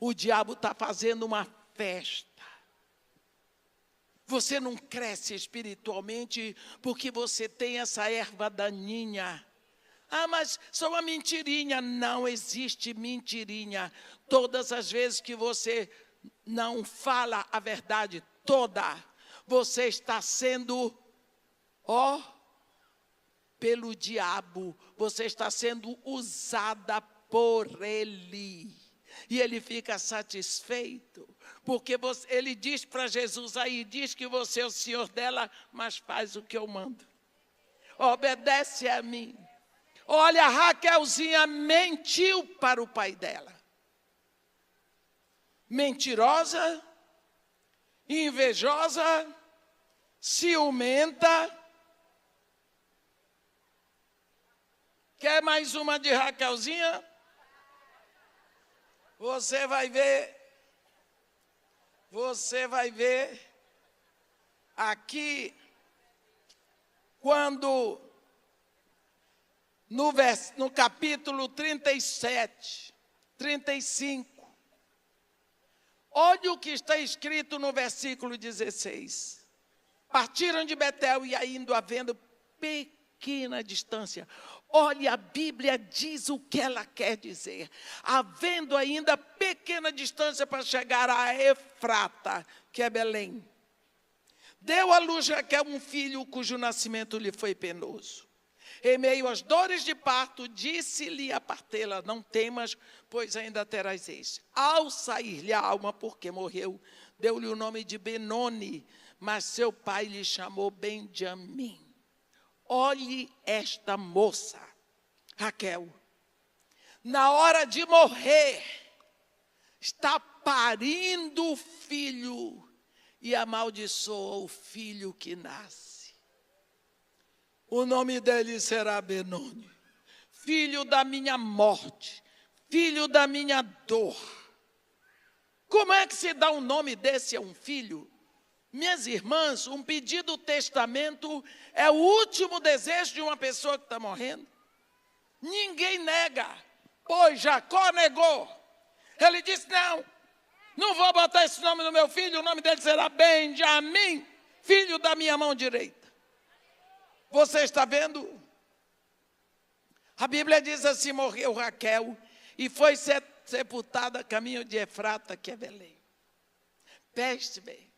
o diabo está fazendo uma festa. Você não cresce espiritualmente porque você tem essa erva daninha. Mas só uma mentirinha. Não existe mentirinha. Todas as vezes que você não fala a verdade toda, você está sendo, pelo diabo, você está sendo usada por ele. E ele fica satisfeito, porque ele diz para Jesus aí, diz que você é o Senhor dela, mas faz o que eu mando. Obedece a mim. Olha, a Raquelzinha mentiu para o pai dela. Mentirosa, invejosa, ciumenta. Quer mais uma de Raquelzinha? Você vai ver aqui, quando no capítulo 37, 35, olha o que está escrito no versículo 16. Partiram de Betel e indo havendo pequena distância. Olha, a Bíblia diz o que ela quer dizer. Havendo ainda pequena distância para chegar a Efrata, que é Belém. Deu à luz Raquel um filho cujo nascimento lhe foi penoso. Em meio às dores de parto, disse-lhe a parteira: não temas, pois ainda terás este. Ao sair-lhe a alma, porque morreu, deu-lhe o nome de Benoni, mas seu pai lhe chamou Benjamim. Olhe esta moça, Raquel, na hora de morrer, está parindo o filho e amaldiçoa o filho que nasce. O nome dele será Benoni, filho da minha morte, filho da minha dor. Como é que se dá um nome desse a um filho? Minhas irmãs, um pedido testamento é o último desejo de uma pessoa que está morrendo. Ninguém nega, pois Jacó negou. Ele disse: não vou botar esse nome no meu filho, o nome dele será Benjamim, filho da minha mão direita. Você está vendo? A Bíblia diz assim: morreu Raquel e foi sepultada a caminho de Efrata, que é Belém. Preste bem.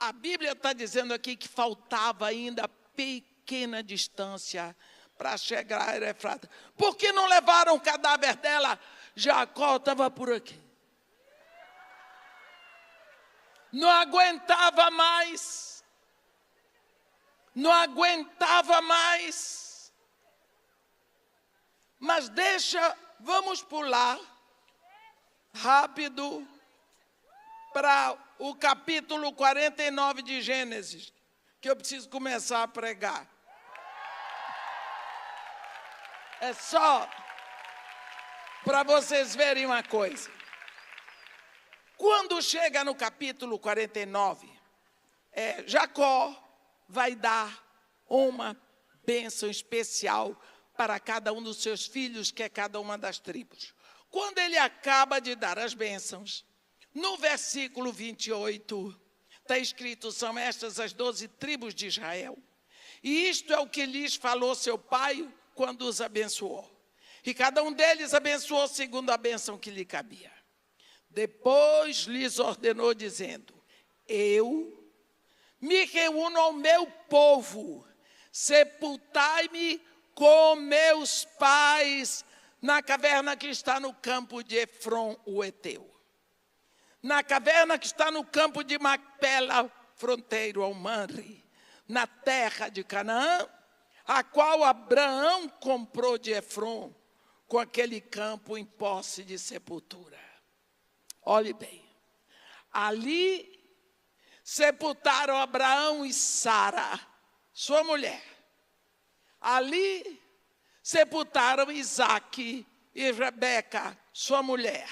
A Bíblia está dizendo aqui que faltava ainda pequena distância para chegar a Efrata. Por que não levaram o cadáver dela? Jacó estava por aqui. Não aguentava mais. Mas vamos pular rápido para o capítulo 49 de Gênesis, que eu preciso começar a pregar. É só para vocês verem uma coisa. Quando chega no capítulo 49, Jacó vai dar uma bênção especial para cada um dos seus filhos, que é cada uma das tribos. Quando ele acaba de dar as bênçãos, no versículo 28, está escrito: são estas as 12 tribos de Israel. E isto é o que lhes falou seu pai quando os abençoou. E cada um deles abençoou segundo a bênção que lhe cabia. Depois lhes ordenou, dizendo: eu me reúno ao meu povo, sepultai-me com meus pais na caverna que está no campo de Efron, o Eteu. na caverna que está no campo de Macpela, fronteiro ao Manre, na terra de Canaã, a qual Abraão comprou de Efron, com aquele campo em posse de sepultura. Olhe bem, ali sepultaram Abraão e Sara, sua mulher. Ali sepultaram Isaque e Rebeca, sua mulher.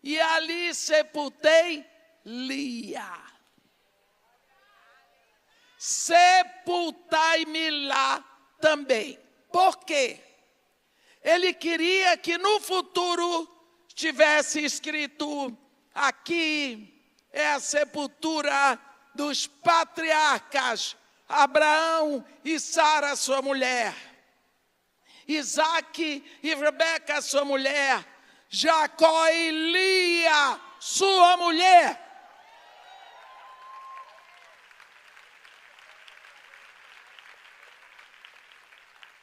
E ali sepultei Lia. Sepultai-me lá também. Por quê? Ele queria que no futuro tivesse escrito: aqui é a sepultura dos patriarcas, Abraão e Sara, sua mulher, Isaque e Rebeca, sua mulher, Jacó e Lia, sua mulher.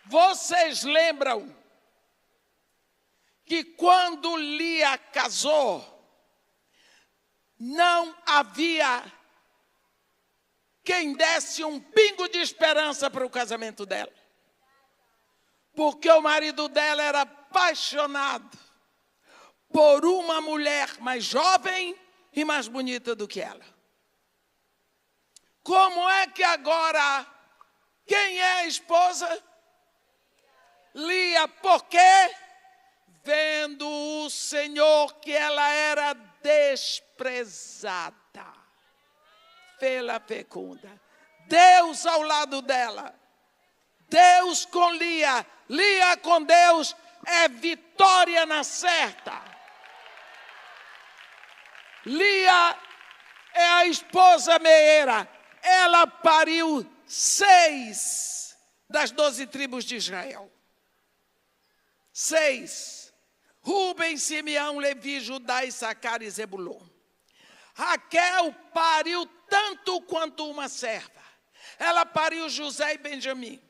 Vocês lembram que quando Lia casou, não havia quem desse um pingo de esperança para o casamento dela? Porque o marido dela era apaixonado por uma mulher mais jovem e mais bonita do que ela. Como é que agora, quem é a esposa? Lia, por quê? Vendo o Senhor que ela era desprezada pela fecunda. Deus ao lado dela. Deus com Lia. Lia com Deus é vitória na certa. Lia é a esposa meieira. Ela pariu 6 das 12 tribos de Israel. 6. Rubem, Simeão, Levi, Judá, Issacar e Zebulon. Raquel pariu tanto quanto uma serva. Ela pariu José e Benjamim.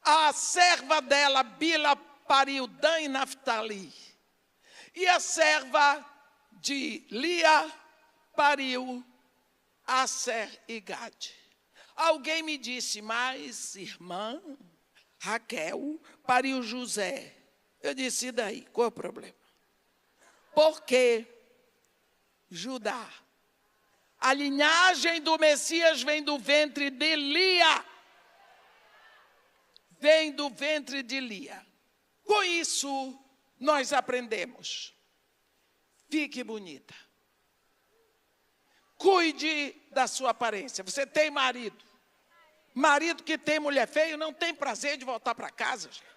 A serva dela, Bila, pariu Dan e Naftali. E a serva de Lia pariu Aser e Gade. Alguém me disse: mas irmã, Raquel pariu José. Eu disse: e daí? Qual é o problema? Porque Judá, a linhagem do Messias vem do ventre de Lia. Vem do ventre de Lia. Com isso, nós aprendemos: fique bonita. Cuide da sua aparência. Você tem marido. Marido que tem mulher feia não tem prazer de voltar para casa, gente.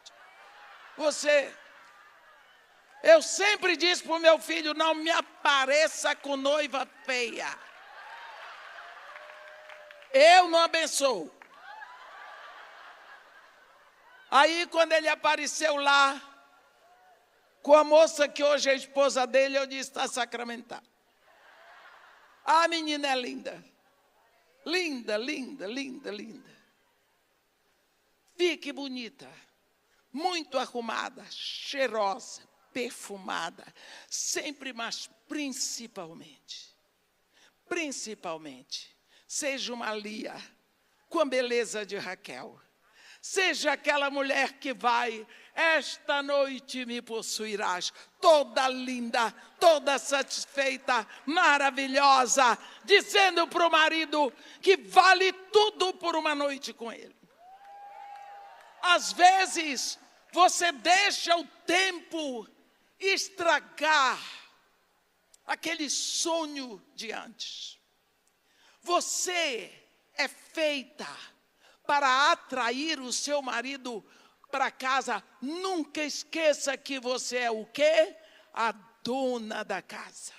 Eu sempre disse para o meu filho: não me apareça com noiva feia. Eu não abençoo. Aí, quando ele apareceu lá, com a moça que hoje é a esposa dele, eu disse: está sacramentado. A menina é linda. Linda, linda, linda, linda. Fique bonita. Muito arrumada, cheirosa, perfumada. Sempre, mas principalmente, seja uma Lia com a beleza de Raquel. Seja aquela mulher que vai: esta noite me possuirás, toda linda, toda satisfeita, maravilhosa, dizendo para o marido que vale tudo por uma noite com ele. Às vezes, você deixa o tempo estragar aquele sonho de antes. Você é feita para atrair o seu marido para casa. Nunca esqueça que você é o quê? A dona da casa.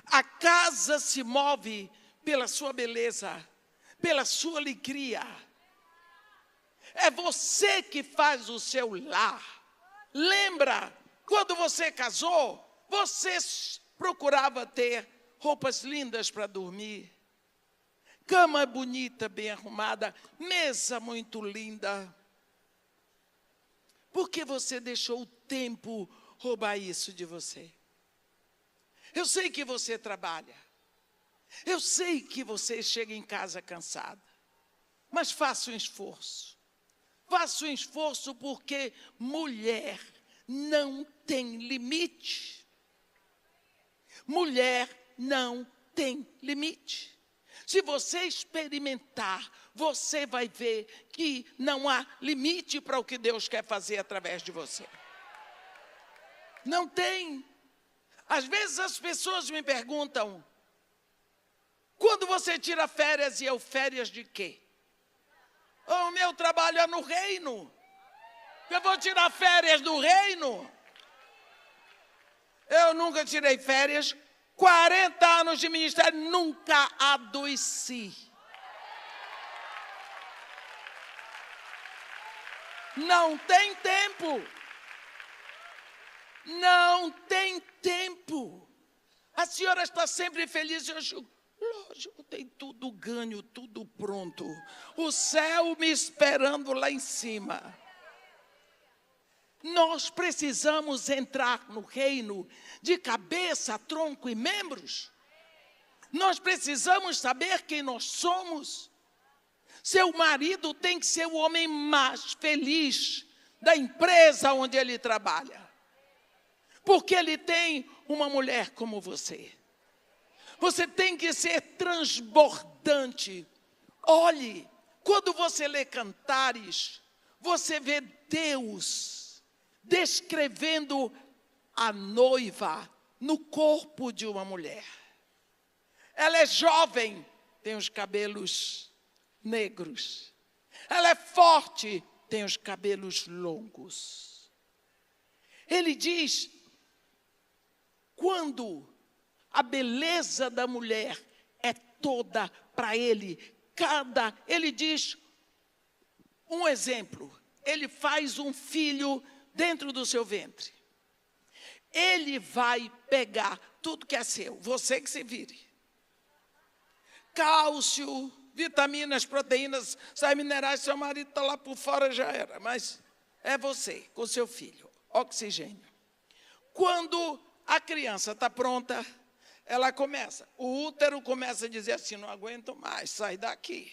A casa se move pela sua beleza, pela sua alegria. É você que faz o seu lar. Lembra, quando você casou, você procurava ter roupas lindas para dormir, cama bonita, bem arrumada, mesa muito linda. Por que você deixou o tempo roubar isso de você? Eu sei que você trabalha. Eu sei que você chega em casa cansada. Mas faça um esforço. Faça um esforço porque mulher não tem limite. Mulher não tem limite. Se você experimentar, você vai ver que não há limite para o que Deus quer fazer através de você. Não tem. Às vezes as pessoas me perguntam, quando você tira férias, e eu, férias de quê? O meu trabalho é no reino. Eu vou tirar férias do reino? Eu nunca tirei férias. 40 anos de ministério, nunca adoeci. Não tem tempo. Não tem tempo. A senhora está sempre feliz. Lógico, tem tudo ganho, tudo pronto. O céu me esperando lá em cima. Nós precisamos entrar no reino de cabeça, tronco e membros. Nós precisamos saber quem nós somos. Seu marido tem que ser o homem mais feliz da empresa onde ele trabalha. Porque ele tem uma mulher como você. Você tem que ser transbordante. Olhe, quando você lê Cantares, você vê Deus descrevendo a noiva no corpo de uma mulher. Ela é jovem, tem os cabelos negros. Ela é forte, tem os cabelos longos. Ele diz, quando a beleza da mulher é toda para ele, ele diz um exemplo, ele faz um filho dentro do seu ventre. Ele vai pegar tudo que é seu, você que se vire. Cálcio, vitaminas, proteínas, sais minerais, seu marido está lá por fora, já era. Mas é você, com seu filho, oxigênio. Quando a criança está pronta, ela começa, o útero começa a dizer assim, não aguento mais, sai daqui.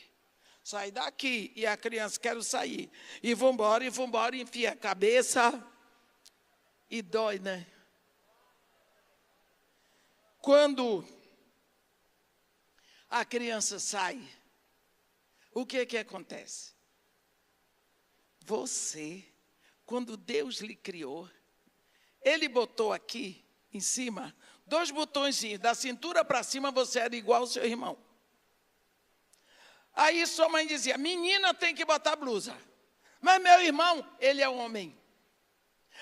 Sai daqui, e a criança quer sair. E vambora, enfia a cabeça e dói, né? Quando a criança sai, o que acontece? Você, quando Deus lhe criou, Ele botou aqui em cima 2 botõezinhos, da cintura para cima você era igual ao seu irmão. Aí sua mãe dizia, menina tem que botar blusa. Mas meu irmão, ele é homem.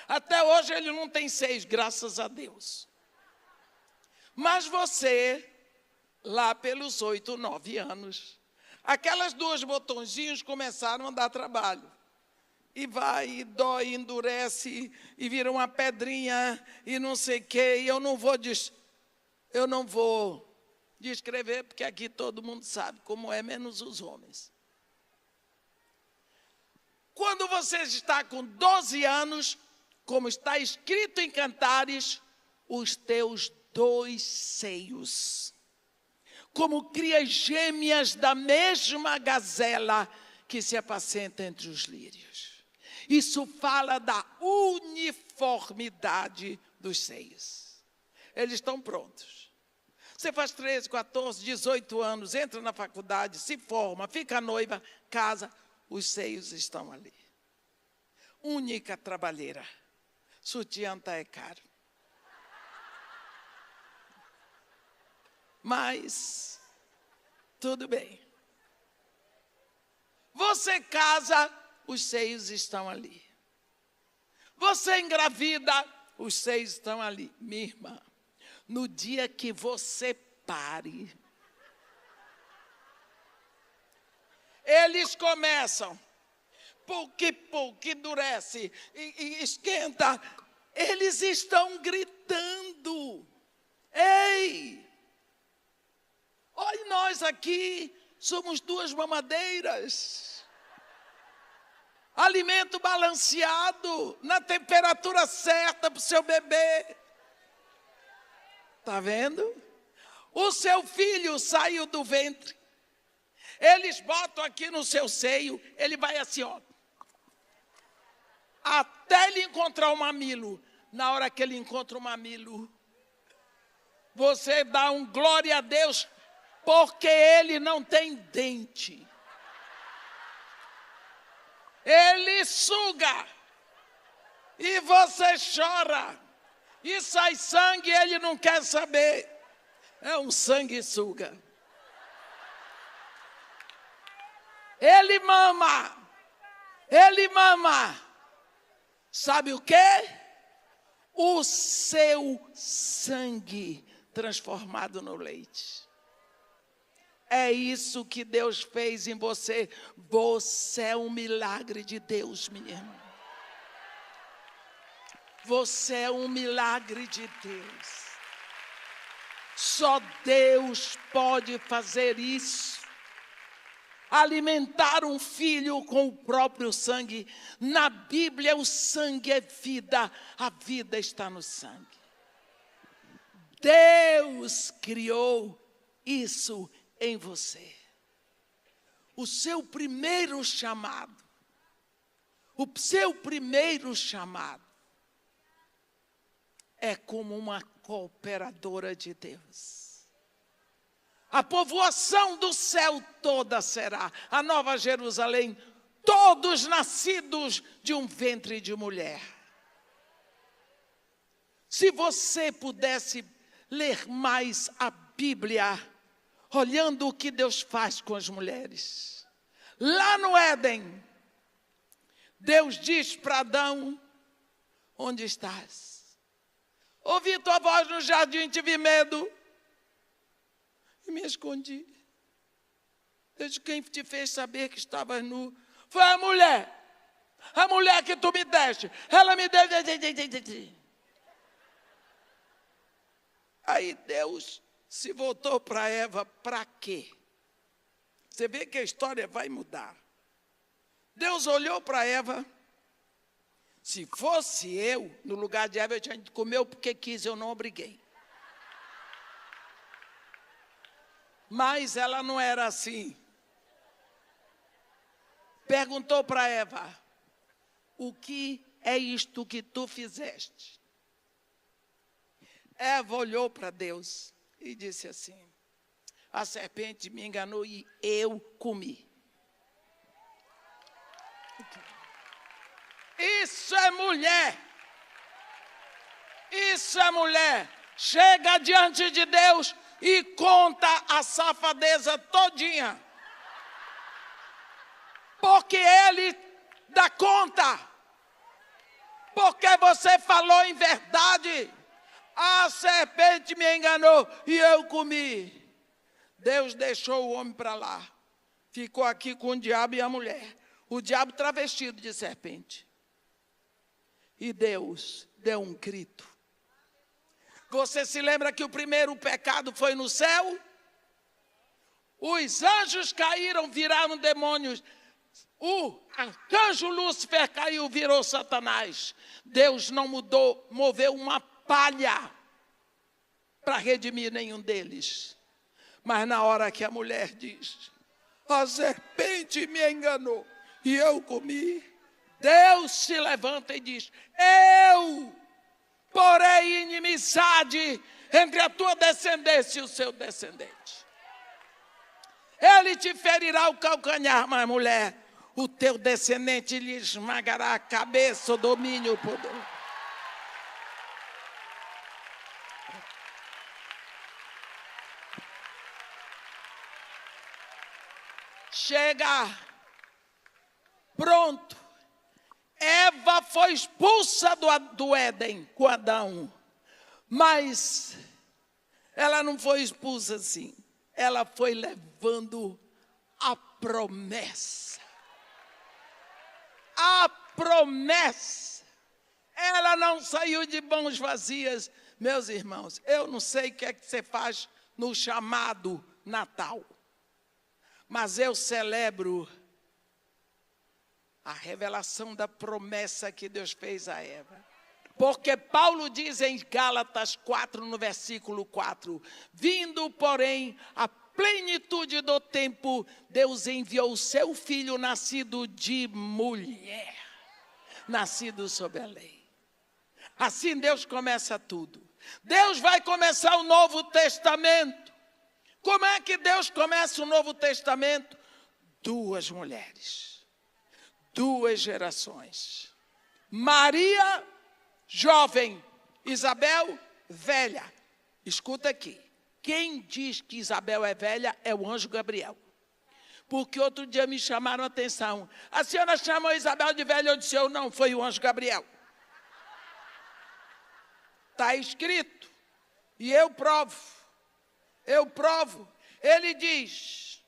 Até hoje ele não tem 6, graças a Deus. Mas você, lá pelos 8, 9 anos, aquelas 2 botõezinhos começaram a dar trabalho. E vai, e dói, endurece, e vira uma pedrinha, e não sei o quê. E eu não vou descrever, porque aqui todo mundo sabe como é, menos os homens. Quando você está com 12 anos, como está escrito em Cantares, os teus 2 seios, como crias gêmeas da mesma gazela que se apacenta entre os lírios. Isso fala da uniformidade dos seios. Eles estão prontos. Você faz 13, 14, 18 anos, entra na faculdade, se forma, fica noiva, casa, os seios estão ali. Única trabalheira. Sutiã é caro. Mas, tudo bem. Você casa, os seios estão ali. Você engravida, os seios estão ali. Minha irmã, no dia que você pare, eles começam, pouco, endurece e esquenta. Eles estão gritando. Ei! Olha, nós aqui somos 2 mamadeiras. Alimento balanceado, na temperatura certa para o seu bebê. Está vendo? O seu filho saiu do ventre. Eles botam aqui no seu seio, ele vai assim, ó. Até ele encontrar o mamilo. Na hora que ele encontra o mamilo, você dá um glória a Deus, porque ele não tem dente. Ele suga. E você chora. E sai sangue, ele não quer saber. É um sanguessuga. Ele mama. Ele mama. Sabe o quê? O seu sangue transformado no leite. É isso que Deus fez em você. Você é um milagre de Deus, minha irmã. Você é um milagre de Deus. Só Deus pode fazer isso. Alimentar um filho com o próprio sangue. Na Bíblia, o sangue é vida. A vida está no sangue. Deus criou isso em você. O seu primeiro chamado. O seu primeiro chamado é como uma cooperadora de Deus. A povoação do céu toda será a Nova Jerusalém, todos nascidos de um ventre de mulher. Se você pudesse ler mais a Bíblia, olhando o que Deus faz com as mulheres. Lá no Éden, Deus diz para Adão: onde estás? Ouvi tua voz no jardim, tive medo e me escondi. Deus, quem te fez saber que estavas nu? Foi a mulher que tu me deste. Ela me deu. Aí Deus se voltou para Eva, para quê? Você vê que a história vai mudar. Deus olhou para Eva. Se fosse eu, no lugar de Eva, eu tinha comeu porque quis, eu não obriguei. Mas ela não era assim. Perguntou para Eva: o que é isto que tu fizeste? Eva olhou para Deus e disse assim: a serpente me enganou e eu comi. Isso é mulher. Isso é mulher. Chega diante de Deus e conta a safadeza todinha. Porque Ele dá conta. Porque você falou em verdade. A serpente me enganou e eu comi. Deus deixou o homem para lá. Ficou aqui com o diabo e a mulher. O diabo travestido de serpente. E Deus deu um grito. Você se lembra que o primeiro pecado foi no céu? Os anjos caíram, viraram demônios. O arcanjo Lúcifer caiu, virou Satanás. Deus não moveu uma palha para redimir nenhum deles. Mas na hora que a mulher diz: a serpente me enganou e eu comi, Deus se levanta e diz: eu porei inimizade entre a tua descendência e o seu descendente. Ele te ferirá o calcanhar, mas mulher, o teu descendente lhe esmagará a cabeça, o domínio, o poder. Chega, pronto. Eva foi expulsa do Éden com Adão, mas ela não foi expulsa assim. Ela foi levando a promessa. A promessa. Ela não saiu de mãos vazias. Meus irmãos, eu não sei o que é que você faz no chamado Natal, mas eu celebro a revelação da promessa que Deus fez a Eva. Porque Paulo diz em Gálatas 4, no versículo 4, vindo, porém, a plenitude do tempo, Deus enviou o seu filho nascido de mulher, nascido sob a lei. Assim Deus começa tudo. Deus vai começar o Novo Testamento. Como é que Deus começa o Novo Testamento? 2 mulheres, 2 gerações. Maria, jovem, Isabel, velha. Escuta aqui. Quem diz que Isabel é velha é o anjo Gabriel. Porque outro dia me chamaram a atenção. A senhora chamou Isabel de velha? Eu disse, eu não, foi o anjo Gabriel. Está escrito. E eu provo. Ele diz,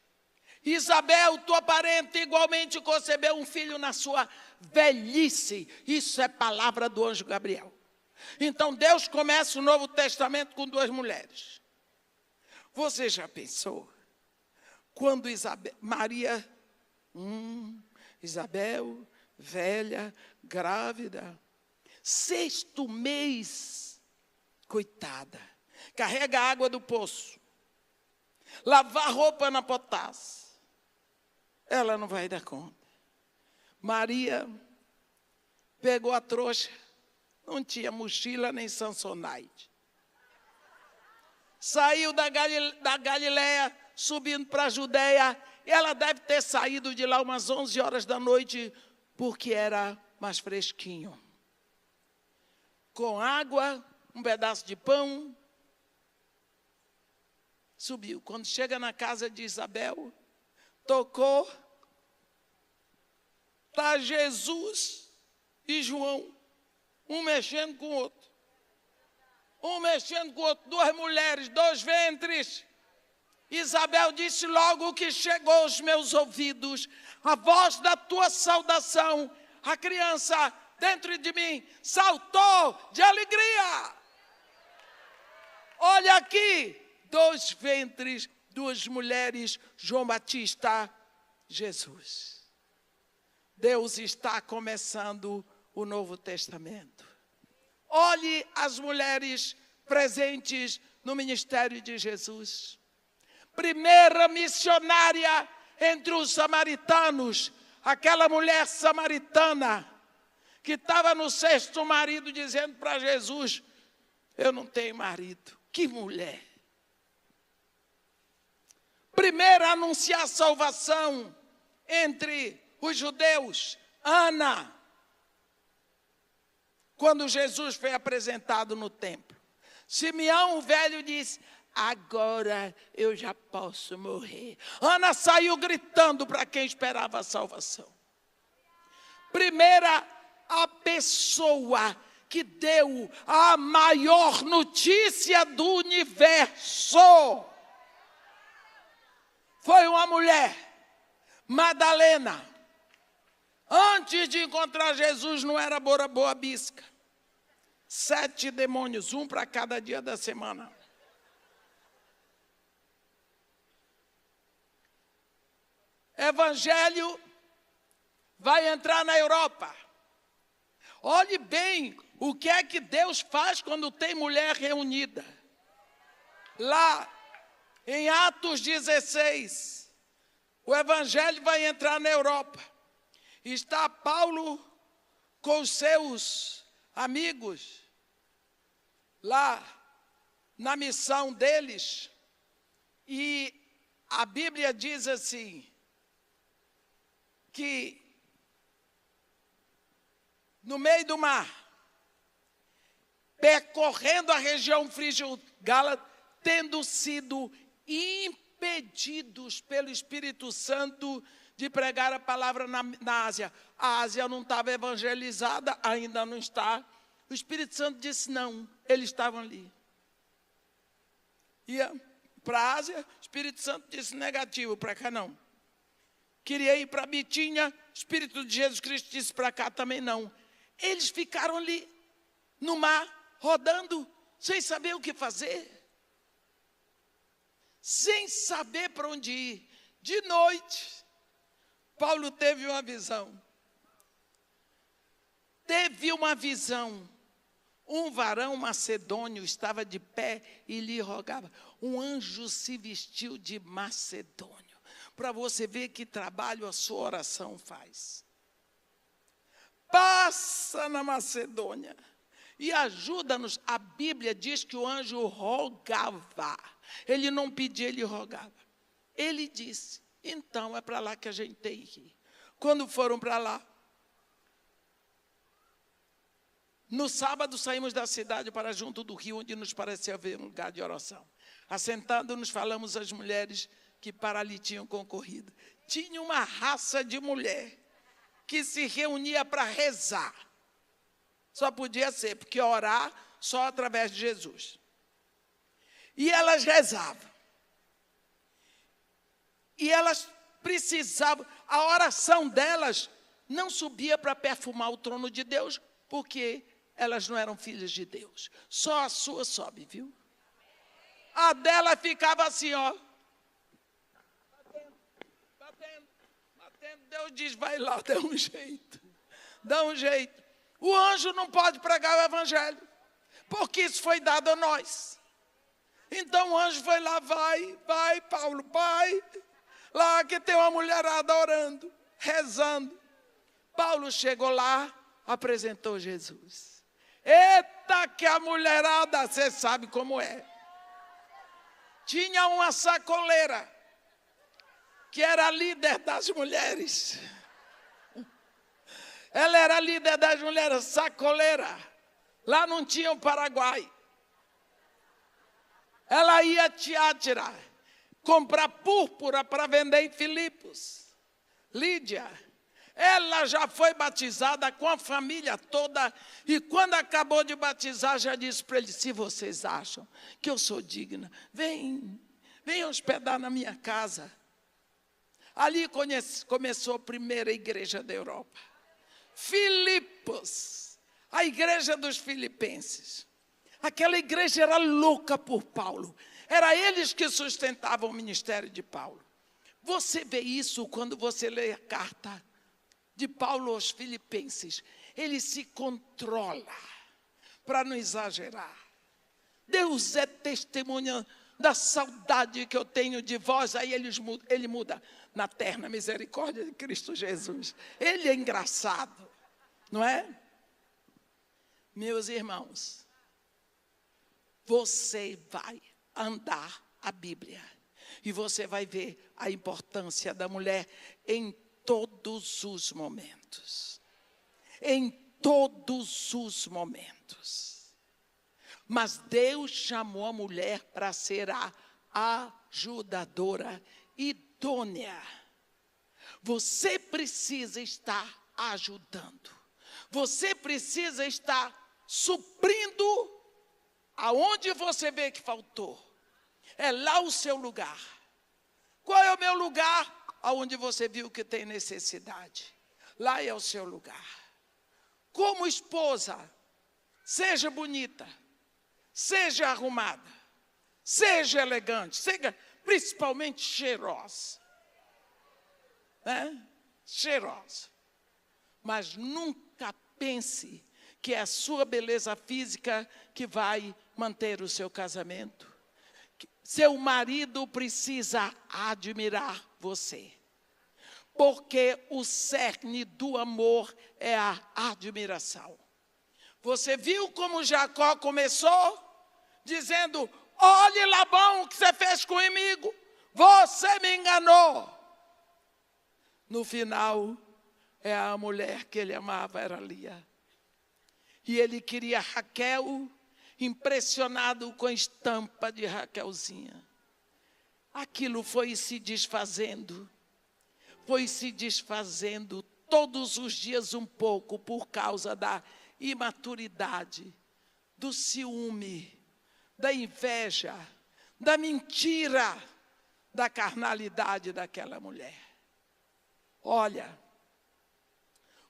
Isabel, tua parente, igualmente concebeu um filho na sua velhice. Isso é palavra do anjo Gabriel. Então Deus começa o Novo Testamento com 2 mulheres. Você já pensou? Quando Maria, Isabel, velha, grávida, 6º mês, coitada, carrega a água do poço, lavar roupa na potássia, ela não vai dar conta. Maria pegou a trouxa, não tinha mochila nem Samsonite. Saiu da Galileia, subindo para a Judeia. Ela deve ter saído de lá umas 11 horas da noite, porque era mais fresquinho. Com água, um pedaço de pão, subiu. Quando chega na casa de Isabel, tocou, está Jesus e João, um mexendo com o outro. 2 mulheres, 2 ventres. Isabel disse logo que chegou aos meus ouvidos a voz da tua saudação. A criança dentro de mim saltou de alegria. Olha aqui, 2 ventres, 2 mulheres, João Batista, Jesus. Deus está começando o Novo Testamento. Olhe as mulheres presentes no ministério de Jesus. Primeira missionária entre os samaritanos, aquela mulher samaritana que estava no 6º marido dizendo para Jesus, eu não tenho marido. Que mulher! Primeira a anunciar a salvação entre os judeus, Ana. Quando Jesus foi apresentado no templo, Simeão, o velho, disse, agora eu já posso morrer. Ana saiu gritando para quem esperava a salvação. Primeira, a pessoa que deu a maior notícia do universo foi uma mulher, Madalena. Antes de encontrar Jesus, não era boa bisca. 7 demônios, um para cada dia da semana. Evangelho vai entrar na Europa. Olhe bem o que é que Deus faz quando tem mulher reunida. Lá, em Atos 16, o Evangelho vai entrar na Europa. Está Paulo com os seus amigos lá na missão deles. E a Bíblia diz assim, que no meio do mar, percorrendo a região frígio-gálata, tendo sido impedidos pelo Espírito Santo de pregar a palavra na Ásia. A Ásia não estava evangelizada, ainda não está. O Espírito Santo disse não, eles estavam ali. Ia para a Ásia, o Espírito Santo disse negativo, para cá não. Queria ir para Bitínia, o Espírito de Jesus Cristo disse para cá também não. Eles ficaram ali no mar, rodando, sem saber o que fazer. Sem saber para onde ir. De noite, Paulo teve uma visão. Um varão macedônio estava de pé e lhe rogava. Um anjo se vestiu de macedônio, para você ver que trabalho a sua oração faz. Passa na Macedônia e ajuda-nos. A Bíblia diz que o anjo rogava. Ele não pedia, ele rogava. Ele disse, então é para lá que a gente tem que ir. Quando foram para lá, no sábado saímos da cidade para junto do rio, onde nos parecia haver um lugar de oração. Assentando-nos, falamos às mulheres que para ali tinham concorrido. Tinha uma raça de mulher que se reunia para rezar. Só podia ser, porque orar só através de Jesus. E elas rezavam. E elas precisavam, a oração delas não subia para perfumar o trono de Deus, porque elas não eram filhas de Deus. Só a sua sobe, viu? A dela ficava assim, ó. Batendo. Deus diz, vai lá, dá um jeito. Dá um jeito. O anjo não pode pregar o evangelho, porque isso foi dado a nós. Então o anjo foi lá, vai, Paulo, vai. Lá que tem uma mulherada orando, rezando. Paulo chegou lá, apresentou Jesus. Eita, que a mulherada, você sabe como é. Tinha uma sacoleira, que era líder das mulheres. Ela era líder das mulheres, sacoleira. Lá não tinha o Paraguai. Ela ia a Tiátira comprar púrpura para vender em Filipos. Lídia, ela já foi batizada com a família toda, e quando acabou de batizar, já disse para eles, se vocês acham que eu sou digna, vem hospedar na minha casa. Ali começou a primeira igreja da Europa. Filipos, a igreja dos filipenses. Aquela igreja era louca por Paulo. Era eles que sustentavam o ministério de Paulo. Você vê isso quando você lê a carta de Paulo aos filipenses. Ele se controla para não exagerar. Deus é testemunha da saudade que eu tenho de vós. Aí ele muda na terna misericórdia de Cristo Jesus. Ele é engraçado, não é? Meus irmãos, você vai andar a Bíblia e você vai ver a importância da mulher em todos os momentos. Em todos os momentos. Mas Deus chamou a mulher para ser a ajudadora idônea. Você precisa estar ajudando. Você precisa estar suprindo aonde você vê que faltou. É lá o seu lugar. Qual é o meu lugar? Aonde você viu que tem necessidade. Lá é o seu lugar. Como esposa, seja bonita, seja arrumada, seja elegante, seja principalmente cheirosa. Cheirosa. Mas nunca pense que é a sua beleza física que vai manter o seu casamento. Seu marido precisa admirar você. Porque o cerne do amor é a admiração. Você viu como Jacó começou? Dizendo, olhe Labão, o que você fez comigo? Você me enganou. No final, é a mulher que ele amava, era Lia. E ele queria Raquel, impressionado com a estampa de Raquelzinha. Aquilo foi se desfazendo todos os dias um pouco, por causa da imaturidade, do ciúme, da inveja, da mentira, da carnalidade daquela mulher. Olha,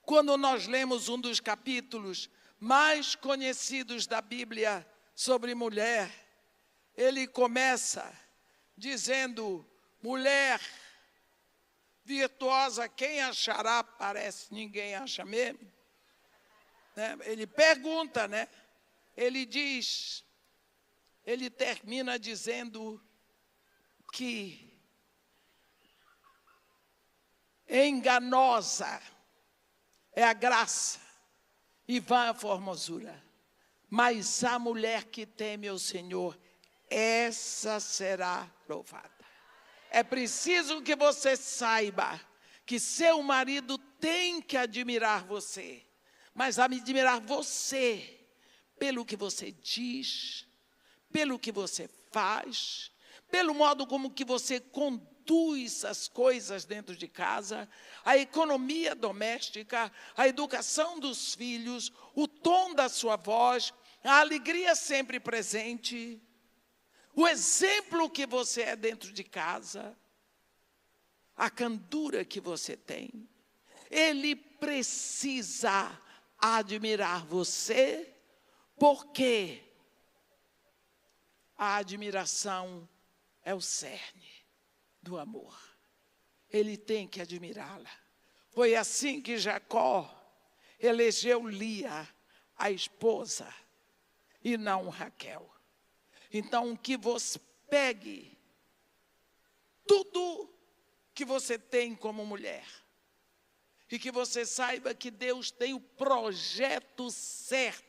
quando nós lemos um dos capítulos mais conhecidos da Bíblia sobre mulher, ele começa dizendo, mulher virtuosa, quem achará? Parece, ninguém acha mesmo. Ele pergunta, né? ele termina dizendo que enganosa é a graça e vã a formosura, mas a mulher que teme ao Senhor, essa será louvada. É preciso que você saiba que seu marido tem que admirar você, mas admirar você pelo que você diz, pelo que você faz, pelo modo como que você conduz as coisas dentro de casa, a economia doméstica, a educação dos filhos, o tom da sua voz, a alegria sempre presente, o exemplo que você é dentro de casa, a candura que você tem. Ele precisa admirar você, porque a admiração é o cerne do amor. Ele tem que admirá-la. Foi assim que Jacó elegeu Lia, a esposa, e não Raquel. Então, que você pegue tudo que você tem como mulher, e que você saiba que Deus tem o projeto certo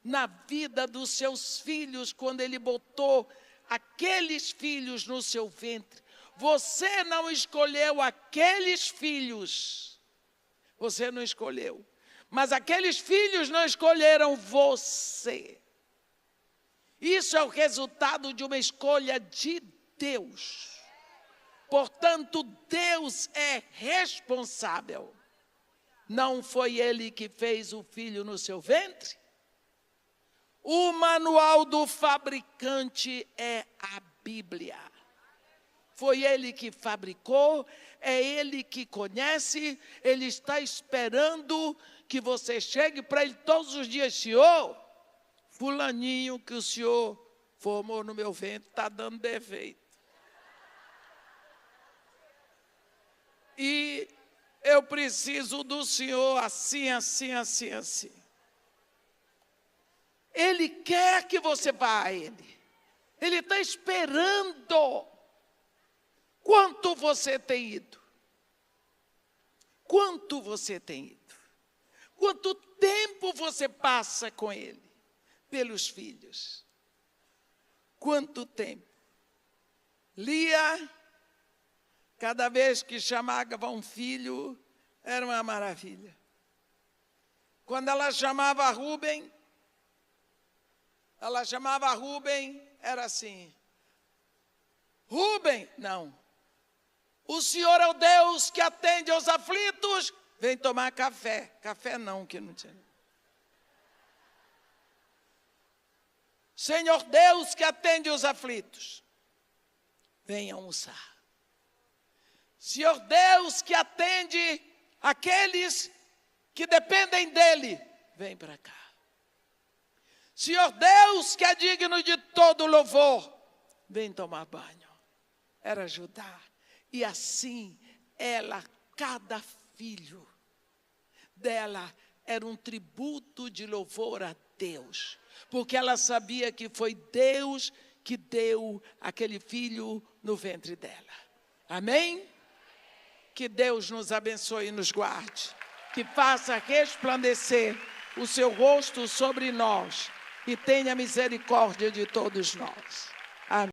na vida dos seus filhos, quando Ele botou aqueles filhos no seu ventre. Você não escolheu aqueles filhos, você não escolheu, mas aqueles filhos não escolheram você. Isso é o resultado de uma escolha de Deus. Portanto, Deus é responsável. Não foi Ele que fez o filho no seu ventre? O manual do fabricante é a Bíblia. Foi Ele que fabricou, é Ele que conhece, Ele está esperando que você chegue para Ele todos os dias. Senhor, fulaninho que o Senhor formou no meu ventre está dando defeito. E eu preciso do Senhor assim, assim, assim, assim. Ele quer que você vá a Ele. Ele está esperando. Quanto você tem ido? Quanto você tem ido? Quanto tempo você passa com Ele? Pelos filhos. Quanto tempo? Lia, cada vez que chamava um filho, era uma maravilha. Quando ela chamava Rubem, era assim. Rubem, não. O Senhor é o Deus que atende aos aflitos, vem tomar café. Café não, que não tinha. Senhor Deus que atende os aflitos, vem almoçar. Senhor Deus que atende aqueles que dependem dEle, vem para cá. Senhor Deus que é digno de todo louvor, vem tomar banho. Era ajudar. E assim, cada filho dela era um tributo de louvor a Deus. Porque ela sabia que foi Deus que deu aquele filho no ventre dela. Amém? Que Deus nos abençoe e nos guarde. Que faça resplandecer o seu rosto sobre nós. E tenha misericórdia de todos nós.